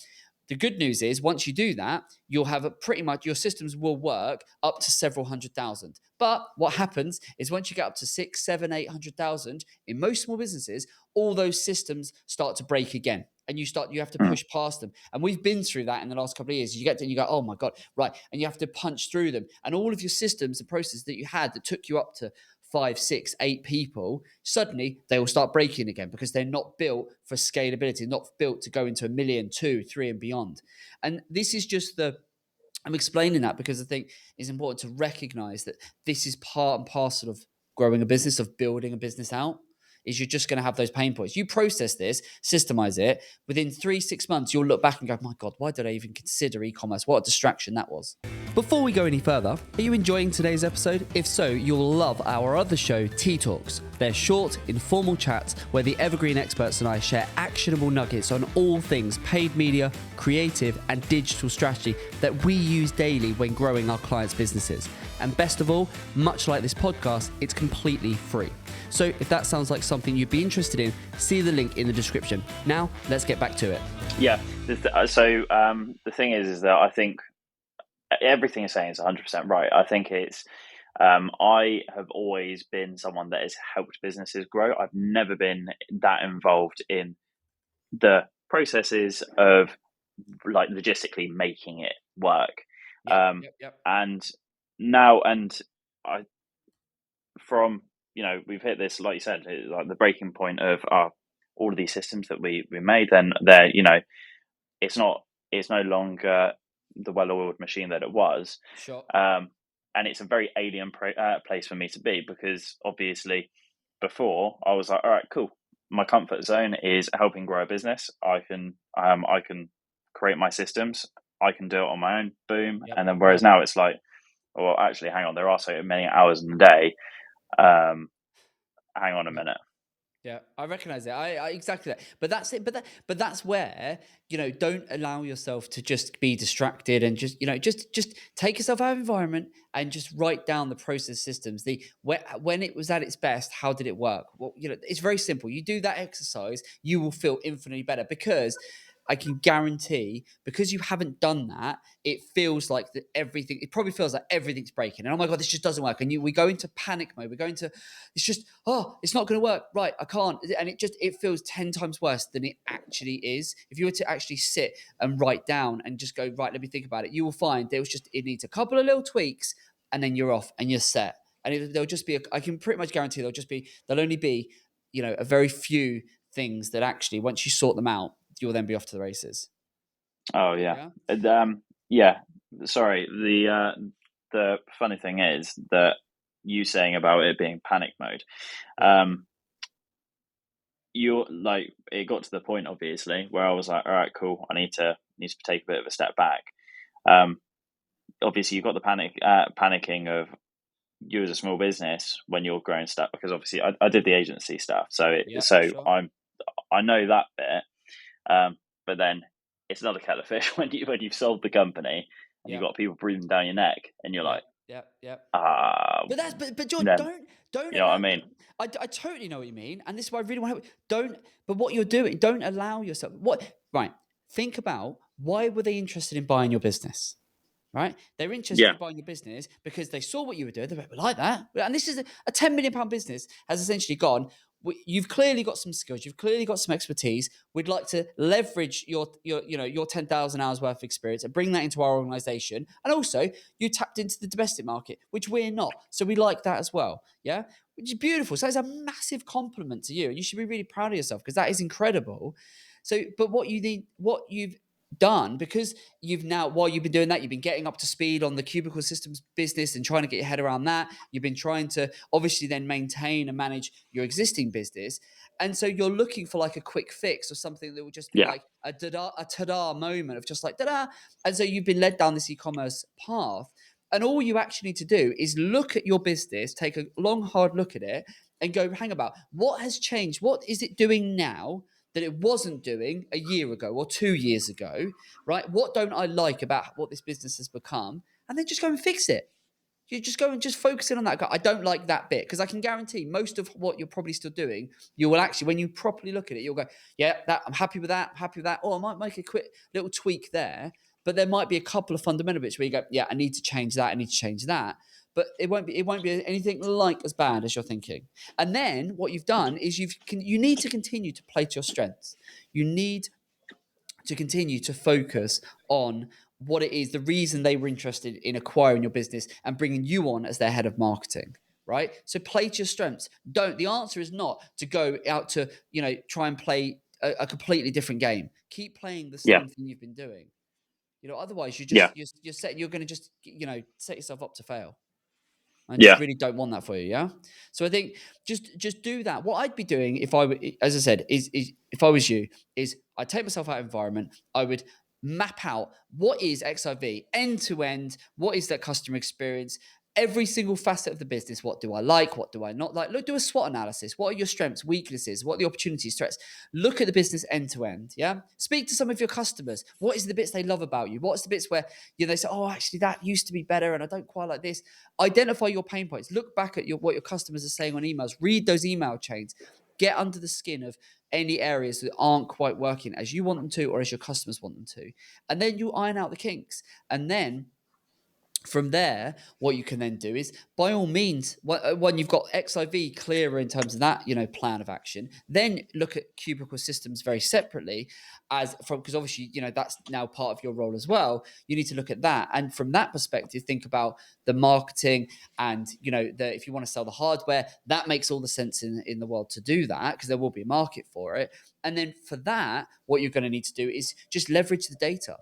The good news is once you do that, you'll have pretty much your systems will work up to several 100,000. But what happens is once you get up to 6, 7, 800,000 in most small businesses, all those systems start to break again. And you have to push past them. And we've been through that in the last couple of years. You get to and you go, oh my God, right. And you have to punch through them. And all of your systems and processes that you had that took you up to 5, 6, 8 people, suddenly they will start breaking again because they're not built for scalability, not built to go into 1 million, 2, 3 and beyond. And this is just I'm explaining that because I think it's important to recognize that this is part and parcel of growing a business, of building a business out. Is you're just going to have those pain points. You process this, systemize it. Within 3-6 months, you'll look back and go, my God, why did I even consider e-commerce? What a distraction that was. Before we go any further, are you enjoying today's episode? If so, you'll love our other show, Tea Talks. They're short, informal chats where the Evergreen experts and I share actionable nuggets on all things paid media, creative, and digital strategy that we use daily when growing our clients' businesses. And best of all, much like this podcast, it's completely free. So if that sounds like something you'd be interested in, see the link in the description. Now, let's get back to it. Yeah. So the thing is that I think everything you're saying is 100% right. I think it's I have always been someone that has helped businesses grow. I've never been that involved in the processes of like logistically making it work. Yep. And now, I, from, we've hit this, like you said, like the breaking point of all of these systems that we made, then they're, it's no longer the well-oiled machine that it was. Sure. And it's a very alien place for me to be, because obviously before I was like, all right, cool. My comfort zone is helping grow a business. I can create my systems. I can do it on my own. Boom. Yep. And then whereas now it's like, well, actually, hang on. There are so many hours in the day. Hang on a minute. Yeah, I recognize it. I exactly that. But that's it. But that's where, don't allow yourself to just be distracted and just take yourself out of environment and just write down the process systems. When it was at its best, how did it work? Well, it's very simple. You do that exercise, you will feel infinitely better, because I can guarantee, because you haven't done that, it feels like it probably feels like everything's breaking. And oh my God, this just doesn't work. And we go into panic mode. It's just, it's not going to work. Right. I can't. And it feels 10 times worse than it actually is. If you were to actually sit and write down and just go, right, let me think about it, you will find it needs a couple of little tweaks and then you're off and you're set. And there'll just be, I can pretty much guarantee there'll only be, a very few things that actually, once you sort them out, you'll then be off to the races. Oh yeah. Yeah. Yeah. Sorry. The funny thing is that you saying about it being panic mode. Yeah. Um, you're like, it got to the point obviously where I was like, all right, cool. I need to take a bit of a step back. Um, Obviously you've got the panicking of you as a small business when you're growing stuff, because obviously I did the agency stuff, Yeah. so Sure. I know that bit. But then it's another kettle of fish when you've sold the company and you've Yeah. got people breathing down your neck and you're Yeah. like, Yeah. Yeah. ah, But George, then don't you know what I allow. mean? I totally know what you mean, and this is why I really want to help. Don't. But what you're doing, don't allow yourself. What? Right. Think about why were they interested in buying your business? Right? They're interested Yeah, in buying your business because they saw what you were doing. They went, "We like that." And this is a £10 million business has essentially gone. You've clearly got some skills. You've clearly got some expertise. We'd like to leverage your 10,000 hours worth of experience and bring that into our organization. And also, you tapped into the domestic market, which we're not. So we like that as well. Yeah, which is beautiful. So it's a massive compliment to you, and you should be really proud of yourself because that is incredible. So, but what you need, what you've done, because you've now, while you've been doing that, you've been getting up to speed on the Cubicle Systems business and trying to get your head around that. You've been trying to obviously then maintain and manage your existing business. And so you're looking for like a quick fix or something that will just be yeah, like a ta-da moment of just like ta-da. And so you've been led down this e-commerce path. And all you actually need to do is look at your business, take a long, hard look at it, and go, hang about, what has changed? What is it doing now that it wasn't doing a year ago or 2 years ago, right? What don't I like about what this business has become? And then just go and fix it. You just go and just focus in on that. I don't like that bit because I can guarantee most of what you're probably still doing, you will actually, when you properly look at it, you'll go, yeah, that I'm happy with that. I'm happy with that. Or I might make a quick little tweak there, but there might be a couple of fundamental bits where you go, yeah, I need to change that. I need to change that. But it won't be anything like as bad as you're thinking. And then what you've done is you need to continue to play to your strengths. You need to continue to focus on what it is, the reason they were interested in acquiring your business and bringing you on as their head of marketing, right? So play to your strengths. Don't, the answer is not to go out to, try and play a completely different game. Keep playing the yeah, same thing you've been doing. Otherwise yeah, you're going to just, set yourself up to fail. I just yeah, really don't want that for you. Yeah. So I think just do that. What I'd be doing if I were, as I said, is if I was you, is I'd take myself out of environment. I would map out what is XIV end to end. What is that customer experience? Every single facet of the business. What do I like? What do I not like? Look, do a SWOT analysis. What are your strengths, weaknesses? What are the opportunities, threats? Look at the business end to end. Yeah. Speak to some of your customers. What is the bits they love about you? What's the bits where they say, oh, actually, that used to be better, and I don't quite like this. Identify your pain points. Look back at what your customers are saying on emails. Read those email chains. Get under the skin of any areas that aren't quite working as you want them to or as your customers want them to. And then you iron out the kinks. And then from there, what you can then do is, by all means, when you've got XIV clearer in terms of that, plan of action, then look at Cubicle Systems very separately, because obviously, that's now part of your role as well. You need to look at that, and from that perspective, think about the marketing and if you want to sell the hardware, that makes all the sense in the world to do that because there will be a market for it. And then for that, what you're going to need to do is just leverage the data.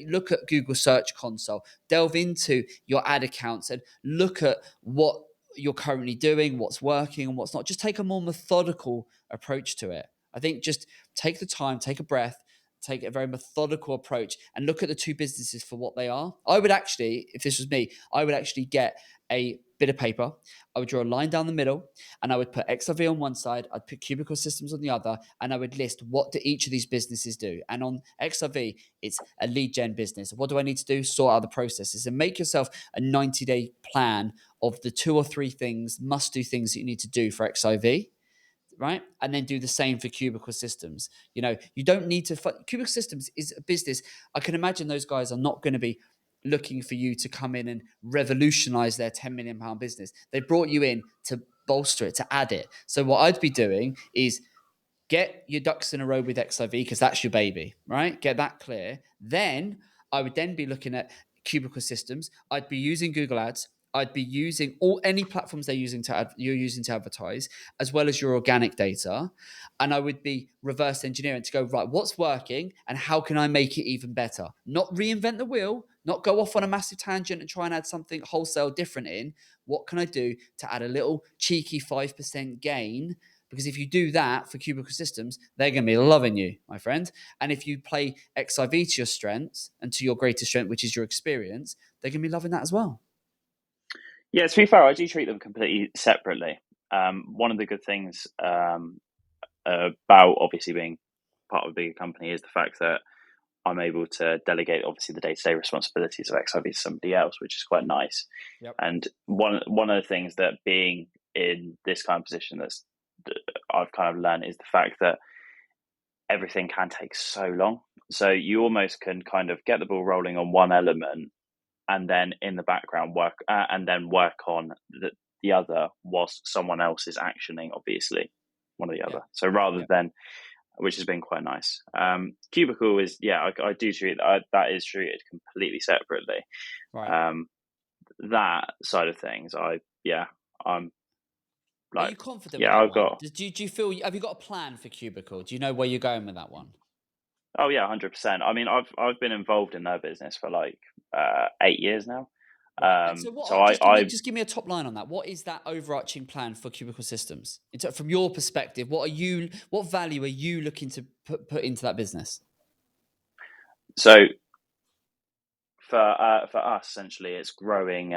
Look at Google Search Console, delve into your ad accounts and look at what you're currently doing, what's working and what's not. Just take a more methodical approach to it. I think just take the time, take a breath, take a very methodical approach and look at the two businesses for what they are. I would actually, if this was me, I would actually get a bit of paper. I would draw a line down the middle and I would put XRV on one side, I'd put Cubicle Systems on the other, and I would list what do each of these businesses do. And on XRV, it's a lead gen business. What do I need to do? Sort out the processes and make yourself a 90-day plan of the 2 or 3 things, must do things that you need to do for XIV, right? And then do the same for Cubicle Systems. You don't need to. Cubicle Systems is a business. I can imagine those guys are not going to be looking for you to come in and revolutionize their £10 million business. They brought you in to bolster it, to add it. So what I'd be doing is get your ducks in a row with XIV because that's your baby, right? Get that clear. Then I would then be looking at Cubicle Systems. I'd be using Google Ads. I'd be using any platforms you're using to advertise, as well as your organic data, and I would be reverse engineering to go, right, what's working and how can I make it even better? Not reinvent the wheel, not go off on a massive tangent and try and add something wholesale different in. What can I do to add a little cheeky 5% gain? Because if you do that for Cubicle Systems, they're going to be loving you, my friend. And if you play XIV to your strengths and to your greatest strength, which is your experience, they're going to be loving that as well. Yeah, to be fair, I do treat them completely separately. One of the good things about obviously being part of a bigger company is the fact that I'm able to delegate obviously the day-to-day responsibilities of XIV to somebody else, which is quite nice. Yep. And one of the things that being in this kind of position that I've kind of learned is the fact that everything can take so long. So you almost can kind of get the ball rolling on one element and then in the background work on the other whilst someone else is actioning, obviously, one or the other. So rather than, which has been quite nice. Cubicle is, I do treat that is treated completely separately. Right. That side of things, I'm like, are you confident with that I've one? got. Do you feel, have you got a plan for Cubicle? Do you know where you're going with that one? Oh yeah, 100%. I mean, I've been involved in their business for like 8 years now. Right. And so just give me a top line on that. What is that overarching plan for Cubicle Systems? From your perspective, what value are you looking to put into that business? So for us, essentially, it's growing,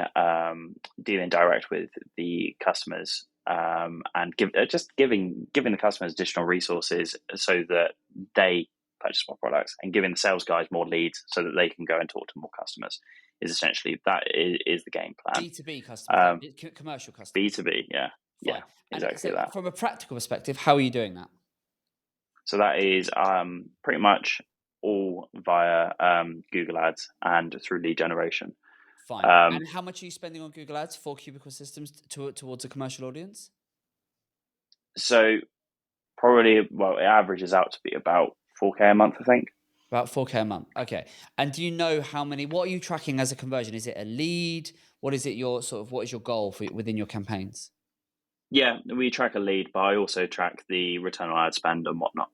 dealing direct with the customers, and giving the customers additional resources so that they purchase more products, and giving the sales guys more leads so that they can go and talk to more customers. Is essentially that is the game plan. B2B customers, commercial customers. B2B, yeah, Fine. exactly that. From a practical perspective, how are you doing that? So that is pretty much all via Google Ads and through lead generation. Fine. And how much are you spending on Google Ads for Cubicle Systems towards a commercial audience? So probably, it averages out to be about 4K a month, I think. About 4K a month. Okay. And do you know what are you tracking as a conversion? Is it a lead? What is your goal within your campaigns? Yeah, we track a lead, but I also track the return on ad spend and whatnot.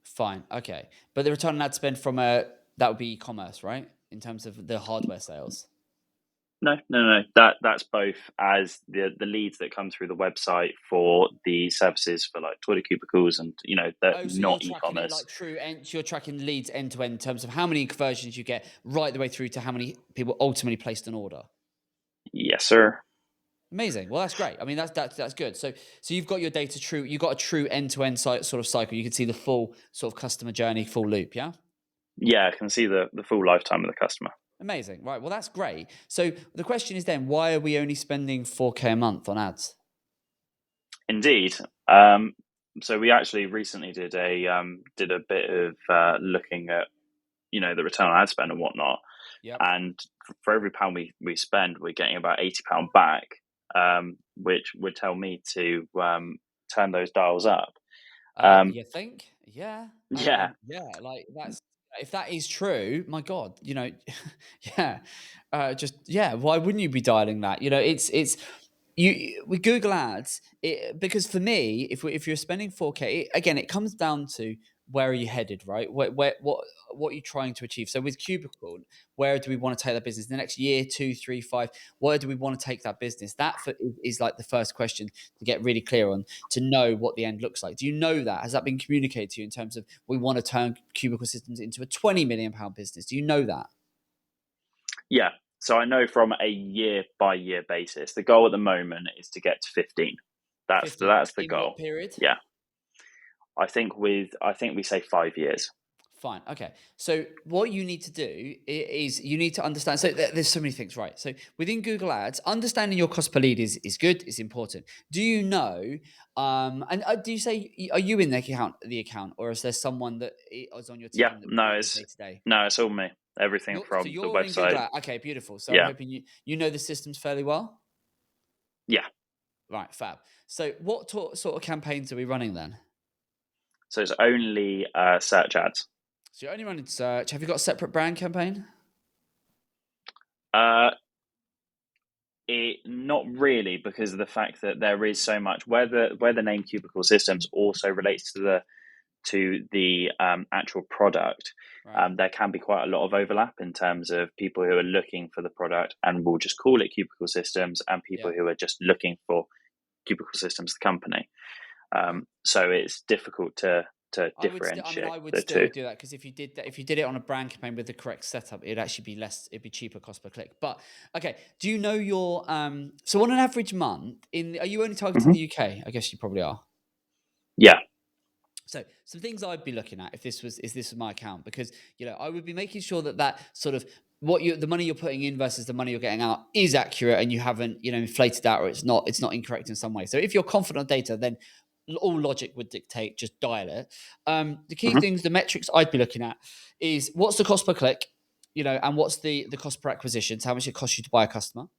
Fine. Okay. But the return on ad spend that would be e-commerce, right? In terms of the hardware sales. No. That's both as the leads that come through the website for the services for like toilet cubicles and So not you're tracking e-commerce. it like true end. You're tracking leads end to end in terms of how many conversions you get, right the way through to how many people ultimately placed an order. Yes, sir. Amazing. Well, that's great. I mean, that's good. So you've got your data true. You've got a true end to end sort of cycle. You can see the full sort of customer journey, full loop. Yeah. Yeah, I can see the full lifetime of the customer. Amazing. Right. Well, that's great. So the question is then, why are we only spending 4K a month on ads? Indeed. So we actually recently did a bit of looking at the return on ad spend and whatnot. Yep. And for every pound we spend, we're getting about £80 back, which would tell me to turn those dials up. You think? Yeah. Yeah. Yeah. Like if that is true, my God, yeah. Why wouldn't you be dialing that? It's you with Google Ads, because for me, if you're spending 4K, again, it comes down to where are you headed, right? What are you trying to achieve? So with Cubicle, where do we want to take that business in the next year, 2, 3, 5? Where do we want to take that business? Is like the first question to get really clear on, to know what the end looks like. Do you know that? Has that been communicated to you in terms of we want to turn Cubicle Systems into a £20 million business? Do you know that? Yeah. So I know from a year by year basis, the goal at the moment is to get to 15. That's 15. the In goal. what period? Yeah. I think we say 5 years. Fine. Okay. So what you need to do is you need to understand. So there's so many things, right? So within Google Ads, understanding your cost per lead is good. It's important. Do you know? And do you say, are you in the account, or is there someone that is on your team Yeah. that No, day it's to day? all me. Everything So from the you're in Google website. Ads. Okay, beautiful. So I'm Yeah. hoping you know the systems fairly well. Yeah. Right. Fab. So what sort of campaigns are we running then? So it's only search ads. So you're only running search. Have you got a separate brand campaign? Not really, because of the fact that there is so much where the name Cubicle Systems also relates to the actual product. Right. There can be quite a lot of overlap in terms of people who are looking for the product and will just call it Cubicle Systems, and people Yeah. who are just looking for Cubicle Systems, the company. Okay. So it's difficult to I would still. I mean, differentiate I would the two. still do that because if you did that, if you did it on a brand campaign with the correct setup, it'd actually be less. It'd be cheaper cost per click. But okay, do you know your So on an average month, are you only targeting Hmm. the UK? I guess you probably are. Yeah. So some things I'd be looking at if this was my account, because I would be making sure that sort of the money you're putting in versus the money you're getting out is accurate, and you haven't inflated that, or it's not incorrect in some way. So if you're confident on data, then all logic would dictate just dial it. The key Hmm. things, the metrics I'd be looking at is what's the cost per click, and what's the cost per acquisition, so how much it costs you to buy a customer.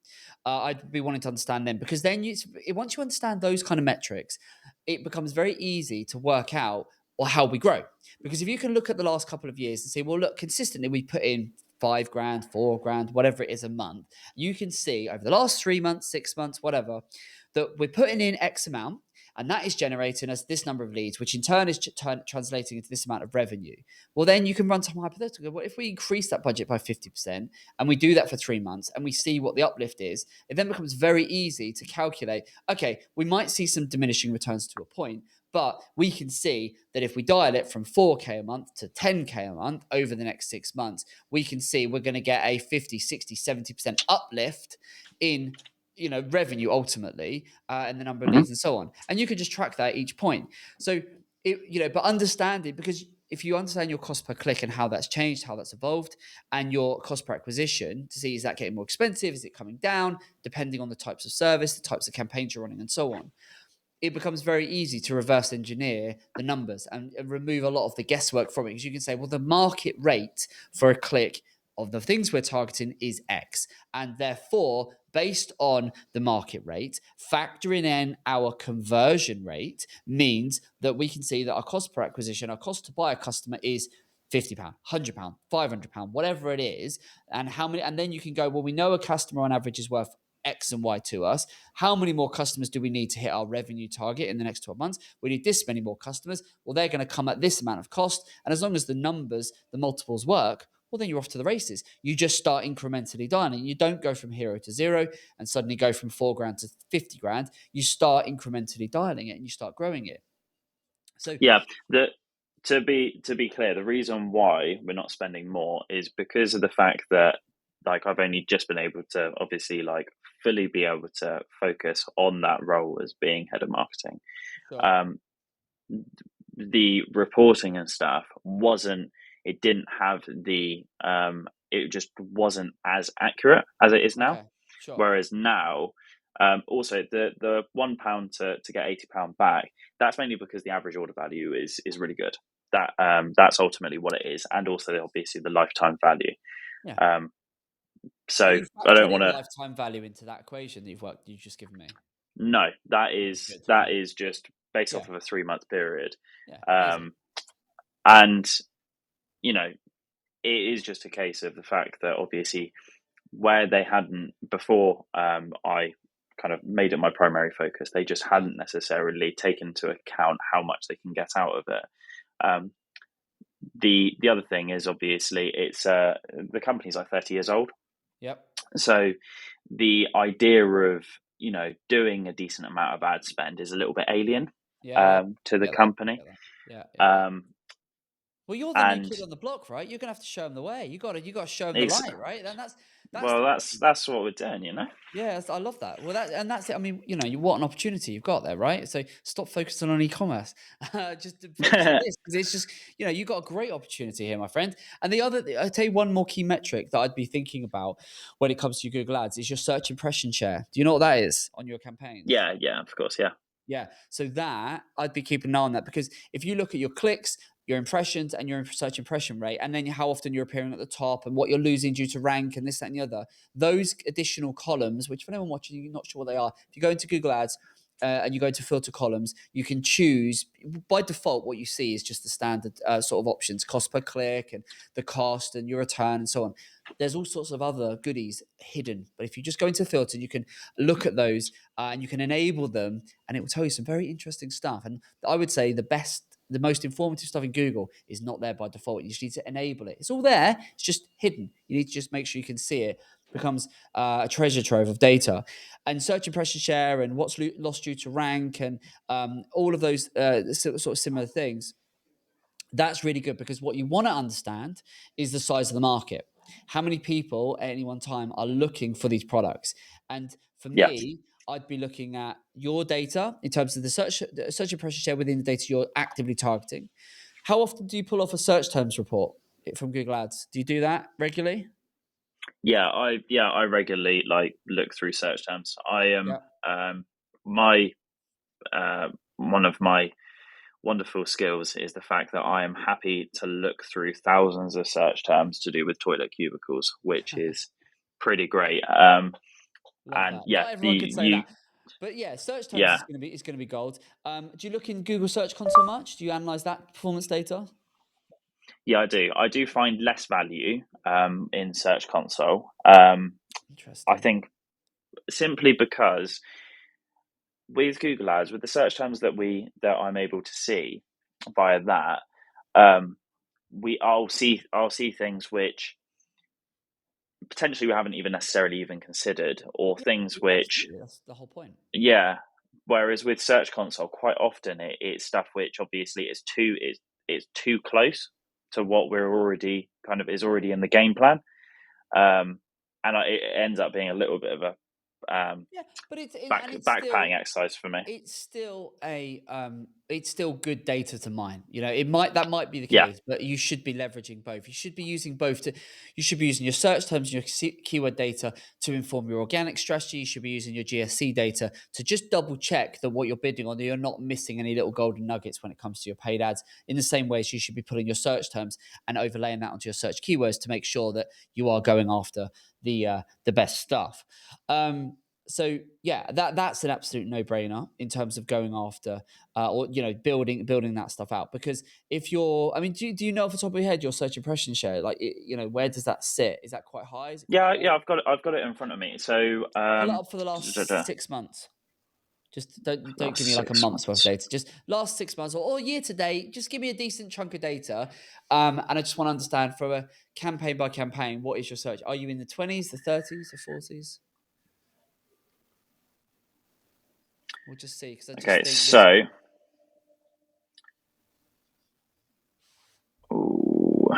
I'd be wanting to understand them, because then once you understand those kind of metrics, it becomes very easy to work out or how we grow. Because if you can look at the last couple of years and say, well, look, consistently we put in 5 grand, 4 grand, whatever it is a month, you can see over the last 3 months, 6 months, whatever, that we're putting in X amount, and that is generating us this number of leads, which in turn is translating into this amount of revenue. Well, then you can run some hypothetical. What if we increase that budget by 50% and we do that for 3 months and we see what the uplift is? It then becomes very easy to calculate, okay, we might see some diminishing returns to a point, but we can see that if we dial it from 4K a month to 10K a month over the next 6 months, we can see we're going to get a 50, 60, 70% uplift in revenue ultimately, and the number of Hmm. leads and so on. And you can just track that at each point. So but understand it, because if you understand your cost per click and how that's changed, how that's evolved, and your cost per acquisition to see, is that getting more expensive? Is it coming down? Depending on the types of service, the types of campaigns you're running, and so on, it becomes very easy to reverse engineer the numbers and remove a lot of the guesswork from it. Because you can say, well, the market rate for a click of the things we're targeting is X. And therefore, based on the market rate, factoring in our conversion rate means that we can see that our cost per acquisition, our cost to buy a customer is £50, £100, £500, whatever it is. And then you can go, well, we know a customer on average is worth X and Y to us. How many more customers do we need to hit our revenue target in the next 12 months? We need this many more customers. Well, they're going to come at this amount of cost. And as long as the numbers, the multiples work, well, then you're off to the races. You just start incrementally dialing. You don't go from hero to zero and suddenly go from 4 grand to 50 grand. You start incrementally dialing it and you start growing it. So Yeah. To be clear, the reason why we're not spending more is because of the fact that, like, I've only just been able to obviously like fully be able to focus on that role as being head of marketing. sure. Um, the reporting and stuff wasn't. It didn't have the. It just wasn't as accurate as it is now. Okay. Sure. Whereas now, also the £1 to get £80 back, that's mainly because the average order value is really good. That's ultimately what it is, and also obviously the lifetime value. Yeah. Um, Are so you I don't factoring want in to. lifetime value into that equation that you've just given me? No, that Oh, is good. that Okay. is just based Yeah. off of a 3 month period, Yeah. Easy. um, and you know it is just a case of the fact that obviously where they hadn't before, I kind of made it my primary focus. They just Yeah. hadn't necessarily taken into account how much they can get out of it. Um, the other thing is obviously it's the company's like 30 years old, Yep. so the idea of doing a decent amount of ad spend is a little bit alien Yeah. Yeah. to I the get that. I company. get that. Yeah. Yeah. Yeah. Um, Well, you're the new and kid on the block, right? You're gonna have to show them the way. You got to show them the it's light, right? And that's well, the that's point. that's what we're doing. Yeah, I love that. Well, that's it. I mean, what an opportunity you've got there, right? So stop focusing on e-commerce, just to focus on this, because it's just you got a great opportunity here, my friend. And I'll tell you one more key metric that I'd be thinking about when it comes to your Google Ads is your search impression share. Do you know what that is on your campaigns? Yeah, yeah, of course, yeah. Yeah. So that I'd be keeping an eye on that, because if you look at your clicks, your impressions, and your search impression rate, and then how often you're appearing at the top and what you're losing due to rank and this, that, and the other, those additional columns, which for anyone watching, you're not sure what they are. If you go into Google Ads, and you go to filter columns, you can choose by default. What you see is just the standard sort of options: cost per click and the cost and your return and so on. There's all sorts of other goodies hidden, but if you just go into filter, you can look at those and you can enable them, and it will tell you some very interesting stuff. And I would say the most informative stuff in Google is not there by default. You just need to enable it. It's all there. It's just hidden. You need to just make sure you can see it. It becomes a treasure trove of data. And search impression share and what's lost due to rank and all of those sort of similar things. That's really good because what you want to understand is the size of the market. How many people at any one time are looking for these products? And for Yeah. me, I'd be looking at your data in terms of the search impression share within the data you're actively targeting. How often do you pull off a search terms report from Google Ads? Do you do that regularly? I regularly look through search terms. I am Yeah. my one of my wonderful skills is the fact that I am happy to look through thousands of search terms to do with toilet cubicles, which is pretty great. Love And that. yeah, Not everyone the could say you that. But yeah, search terms yeah is gonna be gold. Do you look in Google Search Console much? Do you analyze that performance data? yeah I do find less value in Search Console. I Interesting. think simply because with Google Ads, with the search terms that I'm able to see via that, um, I'll see things which potentially we haven't even necessarily even considered, or Yeah, things which absolutely. That's the whole point. yeah. Whereas with Search Console, quite often it's stuff which obviously is too close to what we're already kind of is already in the game plan, and it ends up being a little bit of a Yeah, but it's backpatting still exercise for me. it's still good data to mine. That might be the Yeah. case, but you should be leveraging both. You should be using both to you should be using your search terms and your keyword data to inform your organic strategy. You should be using your GSC data to just double check that what you're bidding on, that you're not missing any little golden nuggets when it comes to your paid ads. In the same way as you should be pulling your search terms and overlaying that onto your search keywords to make sure that you are going after the best stuff. So yeah, that's an absolute no-brainer in terms of going after or building that stuff out. Because if you're, I mean, do you know off the top of your head your search impression share? Like, where does that sit? Is that quite high? Is it quite Yeah, low? I've got it in front of me. So Pull it up for the last 6 months. Just don't give me last like a six month's worth of months. data. Just last 6 months or year to date. Just give me a decent chunk of data, and I just want to understand from a campaign by campaign what is your search. Are you in the 20s, the 30s, the 40s? We'll just see because I just Okay, think this. so ooh,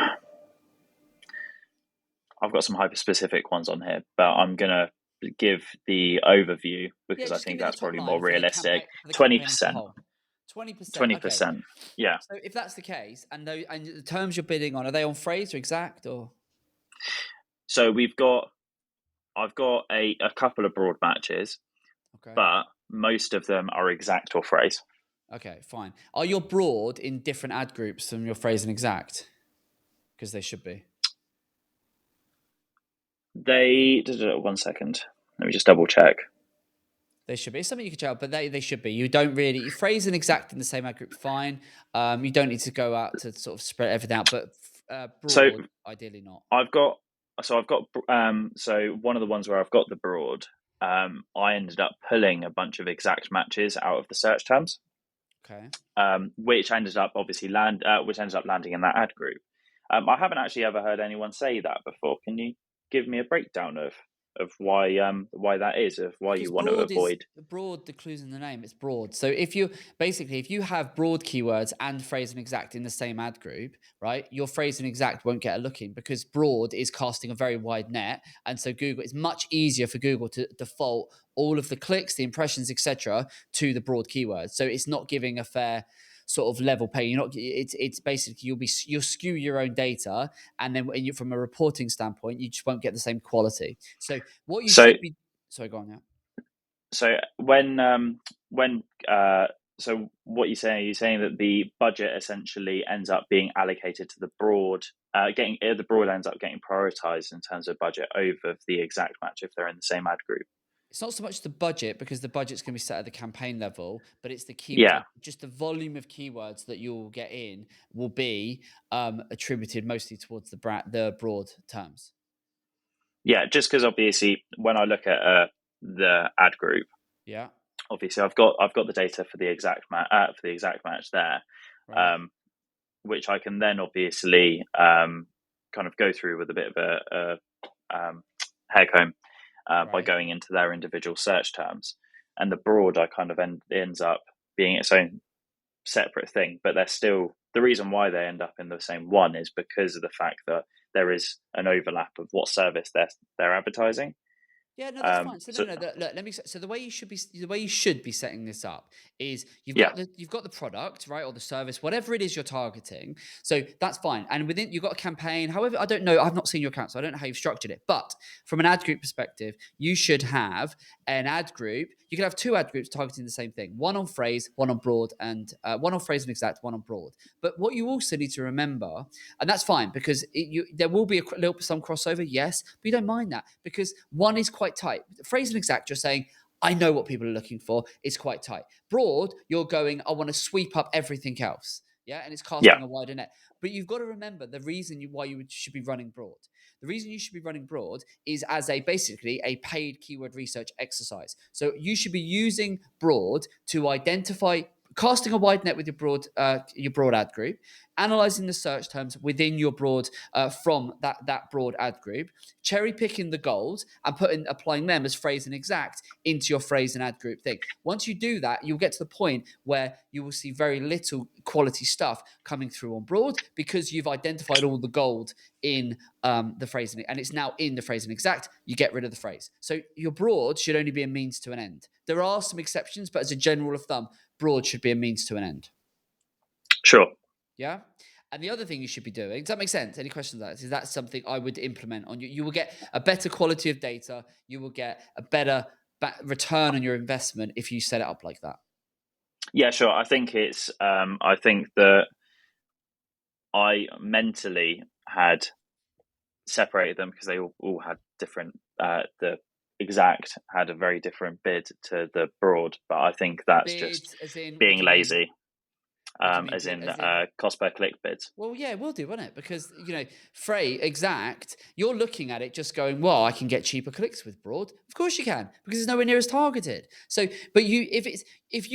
I've got some hyper specific ones on here, but I'm gonna give the overview Yeah, because I just give think me the that's top probably line more for the campaign realistic. for the Twenty campaign as a percent, whole. 20%. Okay. 20%. Yeah. So if that's the case, and the terms you're bidding on, are they on phrase or exact or? So I've got a couple of broad matches, Okay. but most of them are exact or phrase. Okay, fine. Are your broad in different ad groups from your phrase and exact? Because they should be. They 1 second. Let me just double check. They should be. It's something you can tell, but they should be. You don't really you phrase and exact in the same ad group, fine. You don't need to go out to sort of spread everything out, but So broad, ideally not. I've got so one of the ones where I've got the broad, I ended up pulling a bunch of exact matches out of the search terms, Okay. which ended up obviously which ended up landing in that ad group. I haven't actually ever heard anyone say that before. Can you give me a breakdown of why that is, of why Because you want to avoid? broad, the clues in the name, it's broad. So if you have broad keywords and phrase and exact in the same ad group, right, your phrase and exact won't get a look in because broad is casting a very wide net. And so Google, it's much easier for Google to default all of the clicks, the impressions, etc., to the broad keywords. So it's not giving a fair sort of level pay. You're not. It's basically you'll skew your own data, and then from a reporting standpoint, you just won't get the same quality. So what you So should be. Sorry, go on now. so when so what you're saying? You're saying that the budget essentially ends up being allocated to the broad, getting the broad ends up getting prioritized in terms of budget over the exact match if they're in the same ad group. It's not so much the budget, because the budget's going to be set at the campaign level, but it's the keyword, Yeah, just the volume of keywords that you'll get in will be attributed mostly towards the broad terms. yeah. Just because obviously when I look at the ad group, Yeah. obviously I've got the data for the exact match there, Right. um, which I can then obviously kind of go through with a bit of hair comb by Right. going into their individual search terms. And the broad I kind of ends up being its own separate thing, but they're still, the reason why they end up in the same one is because of the fact that there is an overlap of what service they're advertising. Yeah, no, that's fine. So So no, look, let me. So the way you should be setting this up is yeah, you've got the product, right, or the service, whatever it is you're targeting. So that's fine. And within, you've got a campaign. However, I don't know. I've not seen your account, so I don't know how you've structured it. But from an ad group perspective, you should have an ad group. You can have two ad groups targeting the same thing: one on phrase, one on broad, and one on phrase and exact, one on broad. But what you also need to remember, and that's fine, because there will be some crossover, yes, but you don't mind that, because one is quite tight. Phrase and exact, you're saying, I know what people are looking for. It's quite tight. Broad, you're going, I want to sweep up everything else. Yeah, and it's yeah, casting a wider net. But you've got to remember the reason why you should be running broad. The reason you should be running broad is as basically a paid keyword research exercise. So you should be using broad to identify, casting a wide net with your broad ad group, analyzing the search terms within your broad from that broad ad group, cherry picking the goals and applying them as phrase and exact into your phrase and ad group thing. Once you do that, you'll get to the point where you will see very little quality stuff coming through on broad, because you've identified all the gold in the phrase, and it's now in the phrase and exact. You get rid of the phrase. So your broad should only be a means to an end. There are some exceptions, but as a general rule of thumb, broad should be a means to an end. sure. Yeah. And the other thing you should be doing, does that make sense? Any questions on that? Is that something I would implement on you? You will get a better quality of data. You will get a better return on your investment if you set it up like that. Yeah, sure. I think I think that I mentally had separated them because they all had different. The exact had a very different bid to the broad, but I think that's just Bids, as in, what being do you mean? lazy, What do you mean as bid? in As in, cost per click bids. well, yeah, we'll do, won't it? Because, Frey, exact, you're looking at it just going, well, I can get cheaper clicks with broad. Of course you can, because it's nowhere near as targeted. So, but if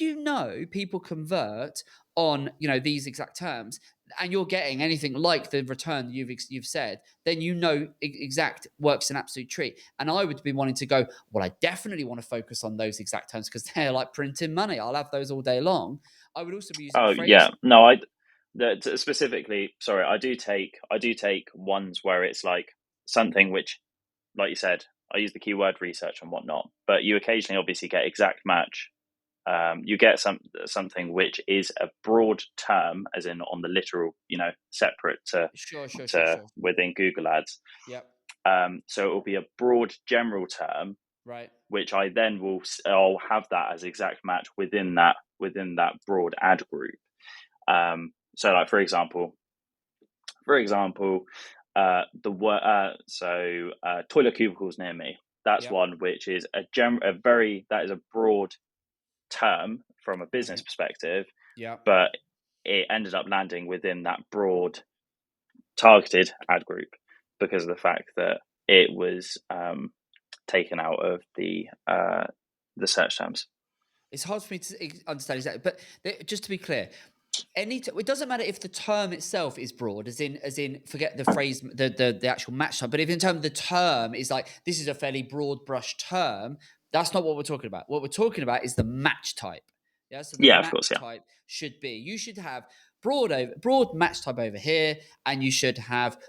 you know people convert on, these exact terms, and you're getting anything like the return that you've said, then exact works an absolute treat. And I would be wanting to go, well, I definitely want to focus on those exact terms because they're like printing money. I'll have those all day long. I would also be using Oh yeah, phrase. no, specifically. Sorry, I do take ones where it's like something which, like you said, I use the keyword research and whatnot. But you occasionally obviously get exact match. You get something which is a broad term, as in on the literal, separate Sure, sure, sure, to sure. within Google Ads. Yep. So it will be a broad general term, Right. which I'll have that as exact match within that broad ad group. So like for example, toilet cubicles near me. That's Yep. one which is that is a broad term from a business Okay. perspective, Yep. but it ended up landing within that broad targeted ad group because of the fact that it was taken out of the search terms. It's hard for me to understand exactly, but just to be clear, it doesn't matter if the term itself is broad, as in forget the phrase, the actual match term, but if in terms of the term is like this is a fairly broad brush term, that's not what we're talking about. What we're talking about is the match type. Yeah, so the Yeah, of match course, yeah. type you should have broad match type over here, and you should have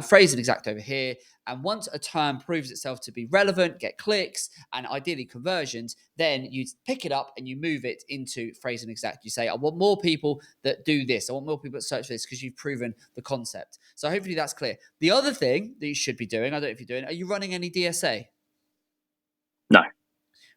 phrase and exact over here. And once a term proves itself to be relevant, get clicks, and ideally conversions, then you pick it up and you move it into phrase and exact. You say, I want more people that do this. I want more people that search for this because you've proven the concept. So hopefully that's clear. The other thing that you should be doing, I don't know if you're doing, are you running any DSA? No.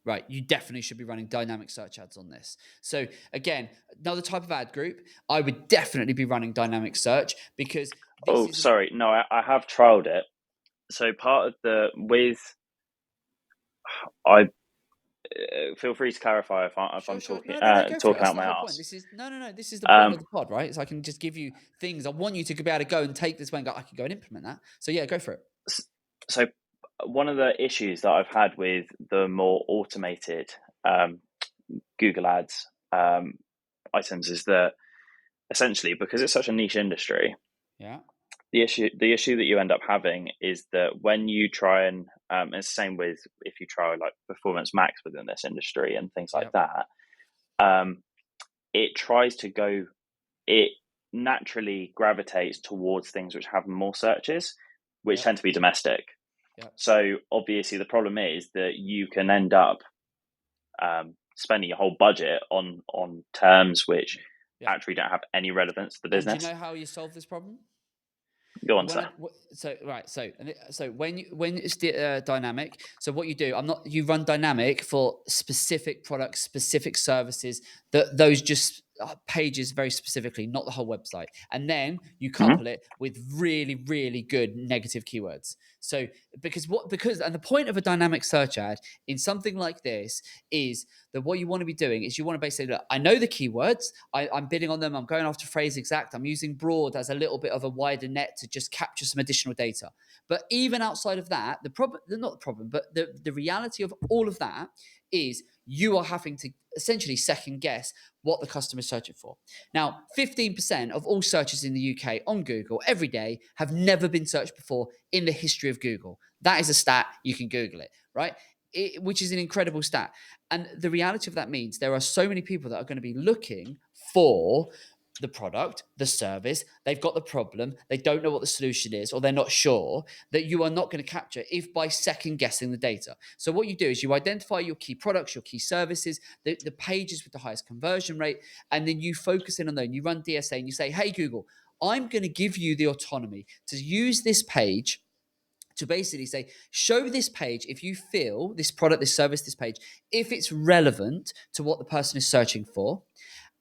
Right, you definitely should be running dynamic search ads on this. So again, another type of ad group, I would definitely be running dynamic search because this Oh, is sorry. No, I have trialed it. So part of the with I feel free to clarify if I'm Sure. talking No, go for it. talking That's out the my whole point. arse. This is no. This is the point of Um, the pod, right? So I can just give you things. I want you to be able to go and take this way and go, I can go and implement that. So yeah, go for it. so one of the issues that I've had with the more automated um, Google Ads items is that essentially, because it's such a niche industry, Yeah. the issue that you end up having is that when you try and it's the same with if you try like Performance Max within this industry and things like Yep. that, um, it tries to go, it naturally gravitates towards things which have more searches, which Yep. tend to be domestic. Yep. So obviously the problem is that you can end up spending your whole budget on terms which Yep. actually don't have any relevance to the And do you business. know how you solve this problem? Go on, When sir. I, so when it's dynamic, so what you do, you run dynamic for specific products, specific services, that those just pages very specifically, not the whole website, and then you Mm-hmm. couple it with really really good negative keywords. So because and the point of a dynamic search ad in something like this is that what you want to be doing is you want to basically look, I know the keywords, I'm bidding on them, I'm going after phrase exact, I'm using broad as a little bit of a wider net to just capture some additional data. But even outside of that, not the problem, but the reality of all of that is you are having to essentially second guess what the customer is searching for. Now, 15% of all searches in the UK on Google every day have never been searched before in the history of Google. That is a stat. You can Google it, right? Which is an incredible stat. And the reality of that means there are so many people that are going to be looking for the product, the service, they've got the problem, they don't know what the solution is, or they're not sure, that you are not going to capture if by second guessing the data. So what you do is you identify your key products, your key services, the pages with the highest conversion rate, and then you focus in on those. You run DSA and you say, hey, Google, I'm going to give you the autonomy to use this page to basically say, show this page if you feel this product, this service, this page, if it's relevant to what the person is searching for.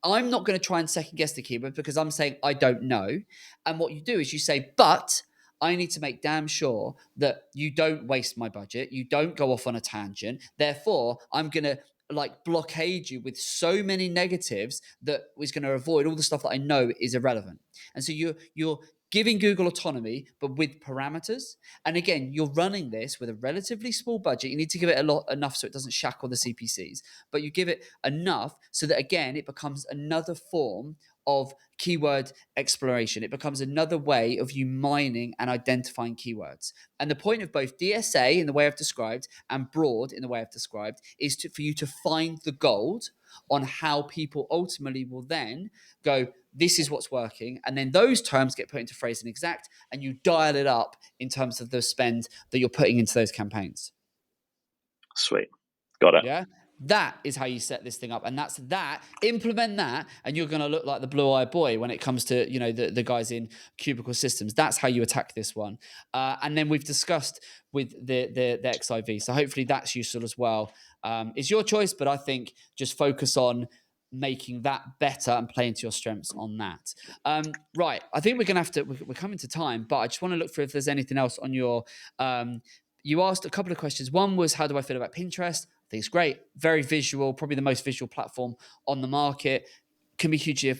I'm not going to try and second guess the keyword because I'm saying I don't know. And what you do is you say, but I need to make damn sure that you don't waste my budget. You don't go off on a tangent. Therefore, I'm going to like blockade you with so many negatives that is going to avoid all the stuff that I know is irrelevant. And so you're giving Google autonomy, but with parameters. And again, you're running this with a relatively small budget. You need to give it enough so it doesn't shackle the CPCs, but you give it enough so that again, it becomes another form of keyword exploration. It becomes another way of you mining and identifying keywords. And the point of both DSA in the way I've described and broad in the way I've described is for you to find the gold on how people ultimately will then go, this is what's working. And then those terms get put into phrase and exact, and you dial it up in terms of the spend that you're putting into those campaigns. Sweet. Got it. Yeah. That is how you set this thing up. And implement that, and you're going to look like the blue-eyed boy when it comes to, the guys in Cubicle Systems. That's how you attack this one. And then we've discussed with the XIV. So hopefully that's useful as well. It's your choice, but I think just focus on making that better and play into your strengths on that. Right. I think we're coming to time, but I just want to look for if there's anything else on your, you asked a couple of questions. One was, how do I feel about Pinterest? I think it's great. Very visual, probably the most visual platform on the market. Can be hugely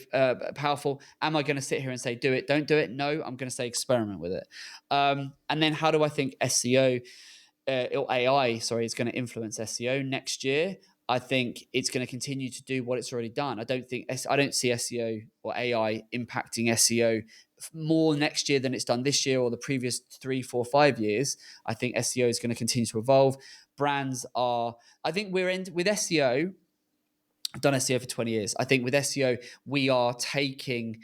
powerful. Am I going to sit here and say, do it, don't do it? No, I'm going to say experiment with it. And then how do I think SEO or AI, is going to influence SEO next year? I think it's going to continue to do what it's already done. I don't see SEO or AI impacting SEO more next year than it's done this year or the previous 3, 4, 5 years. I think SEO is going to continue to evolve. I think with SEO. I've done SEO for 20 years. I think with SEO, we are taking,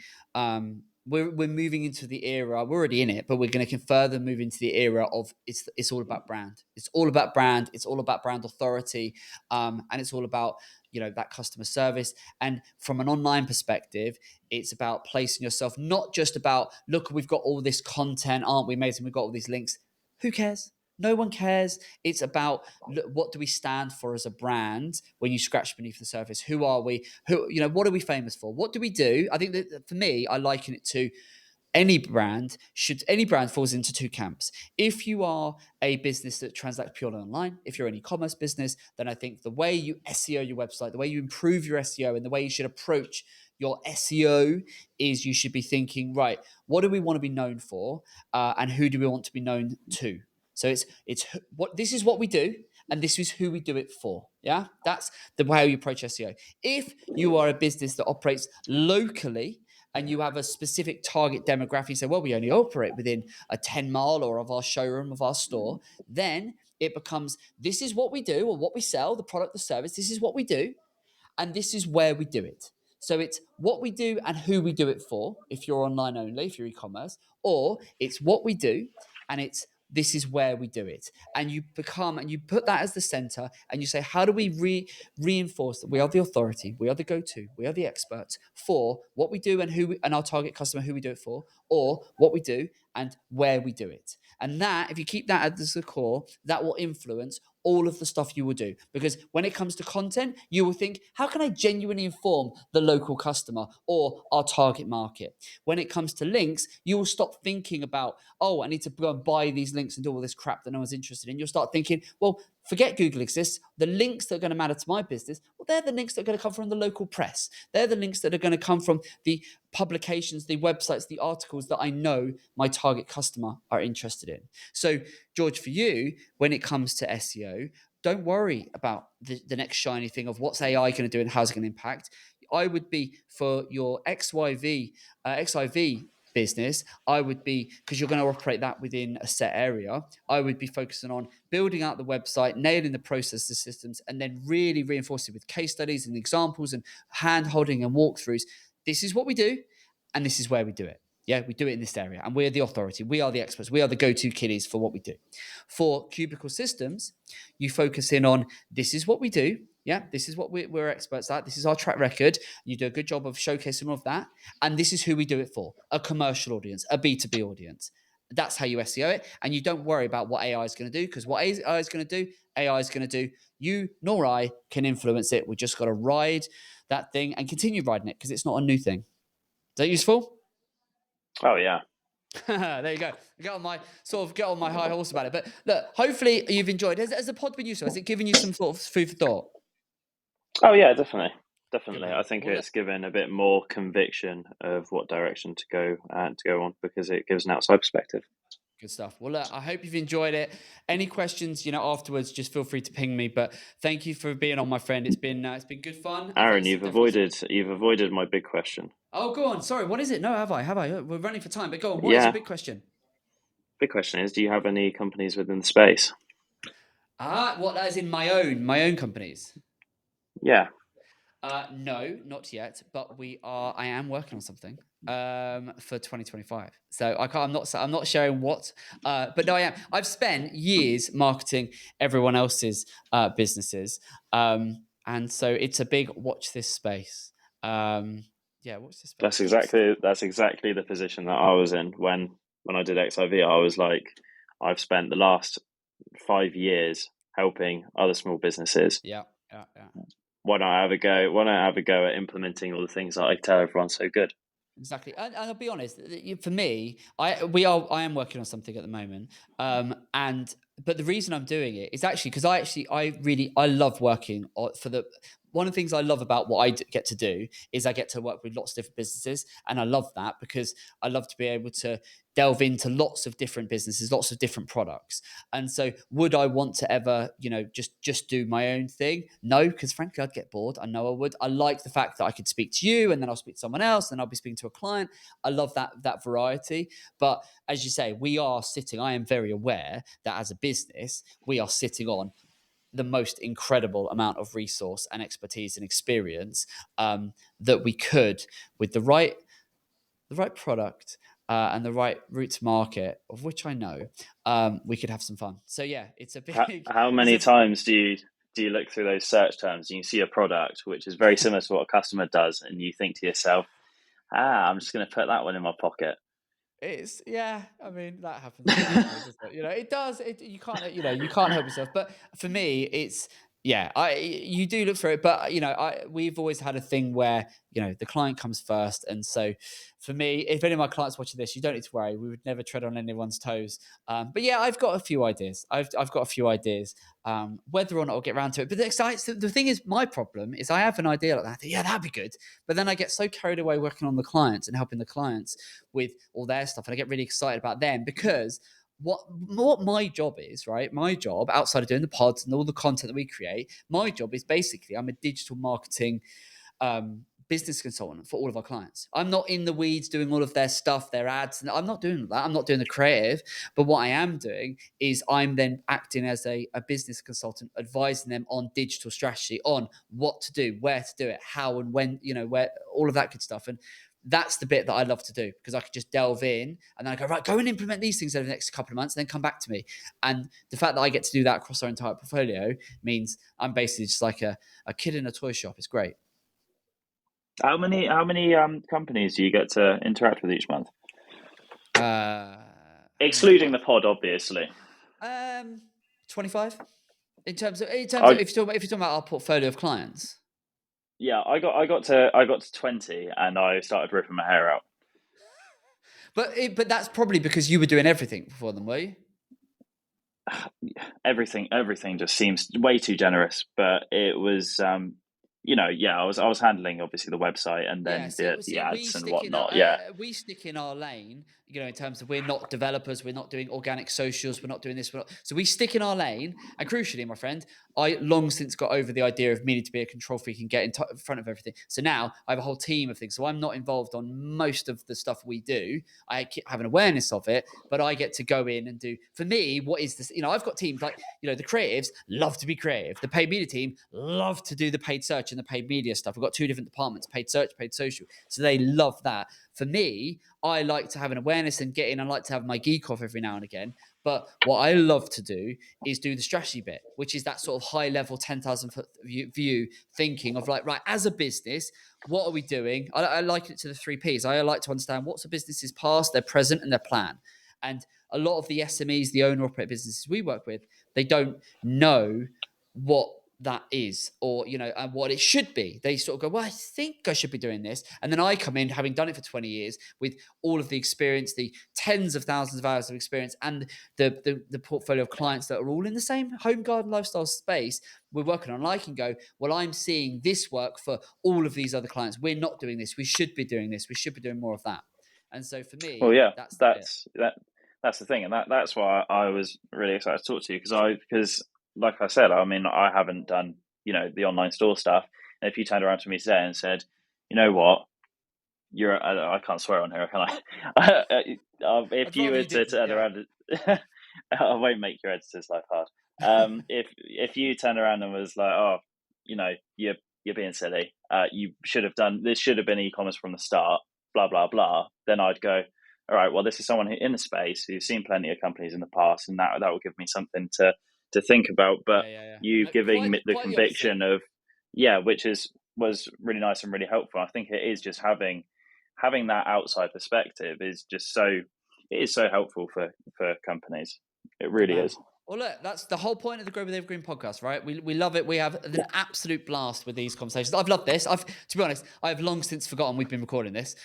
we're moving into the era. We're already in it, but we're going to further move into the era of it's all about brand. It's all about brand. It's all about brand authority, and it's all about that customer service. And from an online perspective, it's about placing yourself, not just about look, we've got all this content, aren't we amazing? We've got all these links. Who cares? No one cares. It's about what do we stand for as a brand when you scratch beneath the surface? Who are we? What are we famous for? What do we do? I think that for me, I liken it to any brand falls into two camps. If you are a business that transacts purely online, if you're an e-commerce business, then I think the way you SEO your website, the way you improve your SEO, and the way you should approach your SEO is you should be thinking, right, what do we want to be known for, and who do we want to be known to? So it's what this is what we do, and this is who we do it for. Yeah, that's the way you approach SEO. If you are a business that operates locally and you have a specific target demographic, say, well, we only operate within a 10-mile or of our showroom, of our store, then it becomes, this is what we do or what we sell, the product, the service, this is what we do, and this is where we do it. So it's what we do and who we do it for, if you're online only, if you're e-commerce, or it's what we do and it's this is where we do it. And you put that as the center, and you say, how do we reinforce that we are the authority, we are the go-to, we are the experts for what we do and and our target customer, who we do it for, or what we do and where we do it. And that, if you keep that as the core, that will influence all of the stuff you will do. Because when it comes to content, you will think, how can I genuinely inform the local customer or our target market? When it comes to links, you will stop thinking about, oh, I need to go and buy these links and do all this crap that no one's interested in. You'll start thinking, well, forget Google exists. The links that are going to matter to my business, well, they're the links that are going to come from the local press. They're the links that are going to come from the publications, the websites, the articles that I know my target customer are interested in. So, George, for you, when it comes to SEO, don't worry about the next shiny thing of what's AI going to do and how's it going to impact. I would be, for your XIV business, I would be, because you're going to operate that within a set area, I would be focusing on building out the website, nailing the process, the systems, and then really reinforcing with case studies and examples and hand holding and walkthroughs. This is what we do, and this is where we do it. Yeah, we do it in this area, and we're the authority. We are the experts. We are the go-to kiddies for what we do. For Cubicle Systems, you focus in on this is what we do. Yeah, this is what we're experts at. This is our track record. You do a good job of showcasing all of that. And this is who we do it for, a commercial audience, a B2B audience. That's how you SEO it. And you don't worry about what AI is going to do, because what AI is going to do, AI is going to do. You nor I can influence it. We just got to ride that thing and continue riding it, because it's not a new thing. Is that useful? Oh, yeah. There you go. Get on my high horse about it. But look, hopefully you've enjoyed. Has the pod been useful? Has it given you some sort of food for thought? Oh, yeah, definitely. Definitely. Man. I think Well, it's given a bit more conviction of what direction to go on, because it gives an outside perspective. good stuff. Well, look, I hope you've enjoyed it. Any questions, afterwards, just feel free to ping me. But thank you for being on, my friend. It's been good fun. Aaron, you've avoided my big question. Oh, go on. Sorry, what is it? No, have I? We're running for time, but go on. What is Yeah. your big question? Big question is, do you have any companies within the space? What? That is in my own companies. Yeah. No, not yet. But I am working on something for 2025. So I'm not sharing what. But no, I am. I've spent years marketing everyone else's businesses, and so it's a big watch this space. Yeah, watch this space. That's exactly the position that I was in when I did XIV. I was like, I've spent the last 5 years helping other small businesses. Yeah. Why not have a go? Why not have a go at implementing all the things that I tell everyone's so good? Exactly, and I'll be honest. For me, I am working on something at the moment, but the reason I'm doing it is actually because I love working for the. One of the things I love about what I get to do is I get to work with lots of different businesses, and I love that because I love to be able to delve into lots of different businesses, lots of different products. And so, would I want to ever, just do my own thing? No, because frankly, I'd get bored. I know I would. I like the fact that I could speak to you, and then I'll speak to someone else, and I'll be speaking to a client. I love that variety. But as you say, I am very aware that as a business, we are sitting on the most incredible amount of resource and expertise and experience that we could, with the right product and the right route to market, of which I know, we could have some fun. So yeah, it's a big. How many times do you look through those search terms and you see a product which is very similar to what a customer does, and you think to yourself, I'm just going to put that one in my pocket? I mean, that happens, doesn't it? It does. You can't help yourself. But for me, it's you do look for it, but we've always had a thing where the client comes first, and so for me, if any of my clients watching this, you don't need to worry. We would never tread on anyone's toes. But yeah, I've got a few ideas. I've got a few ideas. Whether or not I'll get around to it, but the thing is, my problem is I have an idea like that. I think, yeah, that'd be good, but then I get so carried away working on the clients and helping the clients with all their stuff, and I get really excited about them because what my job is, right? My job outside of doing the pods and all the content that we create, my job is basically I'm a digital marketing business consultant for all of our clients. I'm not in the weeds doing all of their stuff, their ads, and I'm not doing that. I'm not doing the creative. But what I am doing is I'm then acting as a business consultant, advising them on digital strategy, on what to do, where to do it, how and when, where, all of that good stuff. And that's the bit that I love to do, because I could just delve in and then I go, right, go and implement these things over the next couple of months and then come back to me. And the fact that I get to do that across our entire portfolio means I'm basically just like a kid in a toy shop. It's great. How many companies do you get to interact with each month? Excluding the pod, obviously. 25. In terms of if you're talking about our portfolio of clients. Yeah, I got to 20 and I started ripping my hair out. But that's probably because you were doing everything before them, were you? Everything just seems way too generous. But it was, I was handling obviously the website and then the ads and whatnot. We stick in our lane, in terms of we're not developers, we're not doing organic socials, we're not doing this. So we stick in our lane. And crucially, my friend, I long since got over the idea of needing to be a control freak and get in front of everything. So now I have a whole team of things. So I'm not involved on most of the stuff we do. I have an awareness of it, but I get to go in and do, for me, what is this? I've got teams like, the creatives love to be creative. The paid media team love to do the paid search and the paid media stuff. We've got two different departments, paid search, paid social. So they love that. For me, I like to have an awareness and get in. I like to have my geek off every now and again. But what I love to do is do the strategy bit, which is that sort of high level 10,000 foot view thinking of like, right, as a business, what are we doing? I like it to the 3Ps. I like to understand what's a business's past, their present, and their plan. And a lot of the SMEs, the owner operator businesses we work with, they don't know what that is, or and what it should be. They sort of go, well, I think I should be doing this, and then I come in having done it for 20 years with all of the experience, the tens of thousands of hours of experience, and the portfolio of clients that are all in the same home garden lifestyle space we're working on. I can go, well, I'm seeing this work for all of these other clients. We're not doing this. We should be doing this. We should be doing more of that. And so for me, well, yeah, that's the thing, and that's why I was really excited to talk to you, because like I said, I mean, I haven't done the online store stuff. And if you turned around to me today and said, you know what, I can't swear on here, can I? If you were to turn around, I won't make your editor's life hard. If you turn around and was like, oh, you're being silly. You should have done this. Should have been e-commerce from the start. Blah blah blah. Then I'd go, all right. Well, this is someone in the space who's seen plenty of companies in the past, and that will give me something to think about. But you giving the conviction of which was really nice and really helpful. I think it is just having that outside perspective is so helpful for companies. It really is. Well, look, that's the whole point of the Grow with Evergreen podcast, right? We love it. We have an absolute blast with these conversations. I've loved this. To be honest, I have long since forgotten we've been recording this.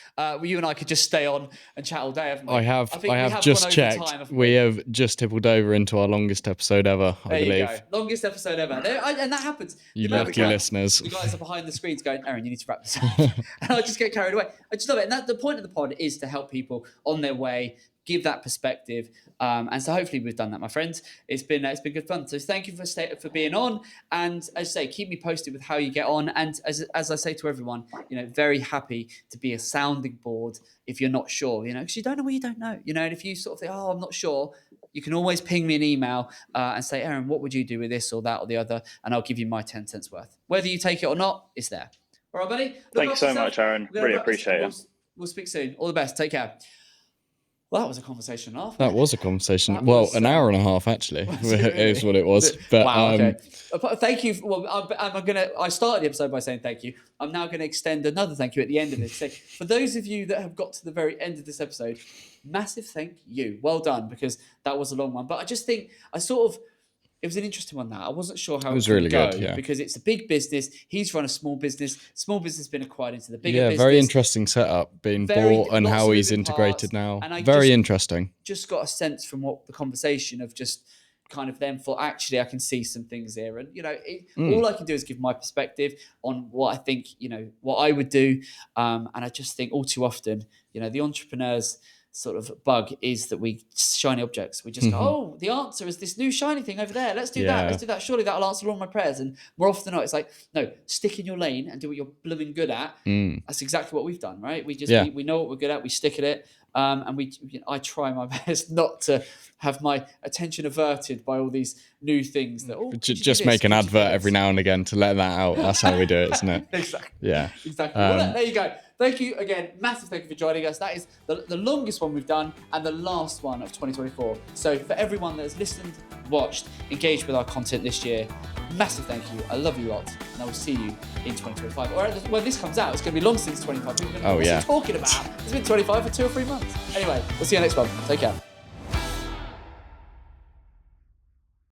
You and I could just stay on and chat all day, haven't we? I have just checked. We have just tippled over into our longest episode ever, I believe. There you go. Longest episode ever. And that happens. You lucky listeners. The guys are behind the screens going, Aaron, you need to wrap this up. And I just get carried away. I just love it. And the point of the pod is to help people on their way, give that perspective, and so hopefully we've done that, my friends. It's been good fun. So thank you for being on, and as I say, keep me posted with how you get on. And as I say to everyone, very happy to be a sounding board if you're not sure, because you don't know what you don't know, and if you sort of think, oh, I'm not sure, you can always ping me an email and say, Aaron, what would you do with this or that or the other, and I'll give you my 10 cents worth. Whether you take it or not, it's there. All right, buddy. Thank you so much, Aaron. Really appreciate it. We'll speak soon. All the best. Take care. Well, that was a conversation and a half. That was a conversation. An hour and a half, actually, is what it was. But, wow, okay. Thank you. Well, I started the episode by saying thank you. I'm now going to extend another thank you at the end of it. So for those of you that have got to the very end of this episode, massive thank you. Well done, because that was a long one. But I just think it was an interesting one. That I wasn't sure how It was would really go good, yeah. because it's a big business. He's run a small business. Small business has been acquired into the bigger Yeah, business. very interesting setup being bought and lots how of he's moving integrated parts, now. and I Very interesting. just got a sense from what the conversation of just kind of them thought, actually I can see some things here, and all I can do is give my perspective on what I think, what I would do, and I just think all too often, the entrepreneurs sort of bug is that we shiny objects, we just go, oh, the answer is this new shiny thing over there, let's do that, surely that'll answer all my prayers. And more often than not, it's like, no, stick in your lane and do what you're blooming good at. That's exactly what we've done, right? We just we know what we're good at, we stick at it, and I try my best not to have my attention averted by all these new things that just make an advert every now and again to let that out. That's how we do it, isn't it? Exactly. Yeah. Exactly. Well, there you go. Thank you again. Massive thank you for joining us. That is the longest one we've done and the last one of 2024. So for everyone that has listened, watched, engaged with our content this year, massive thank you. I love you lot, and I will see you in 2025. Or when this comes out, it's going to be long since 25. What's he talking about? It's been 25 for 2 or 3 months. Anyway, we'll see you next one. Take care.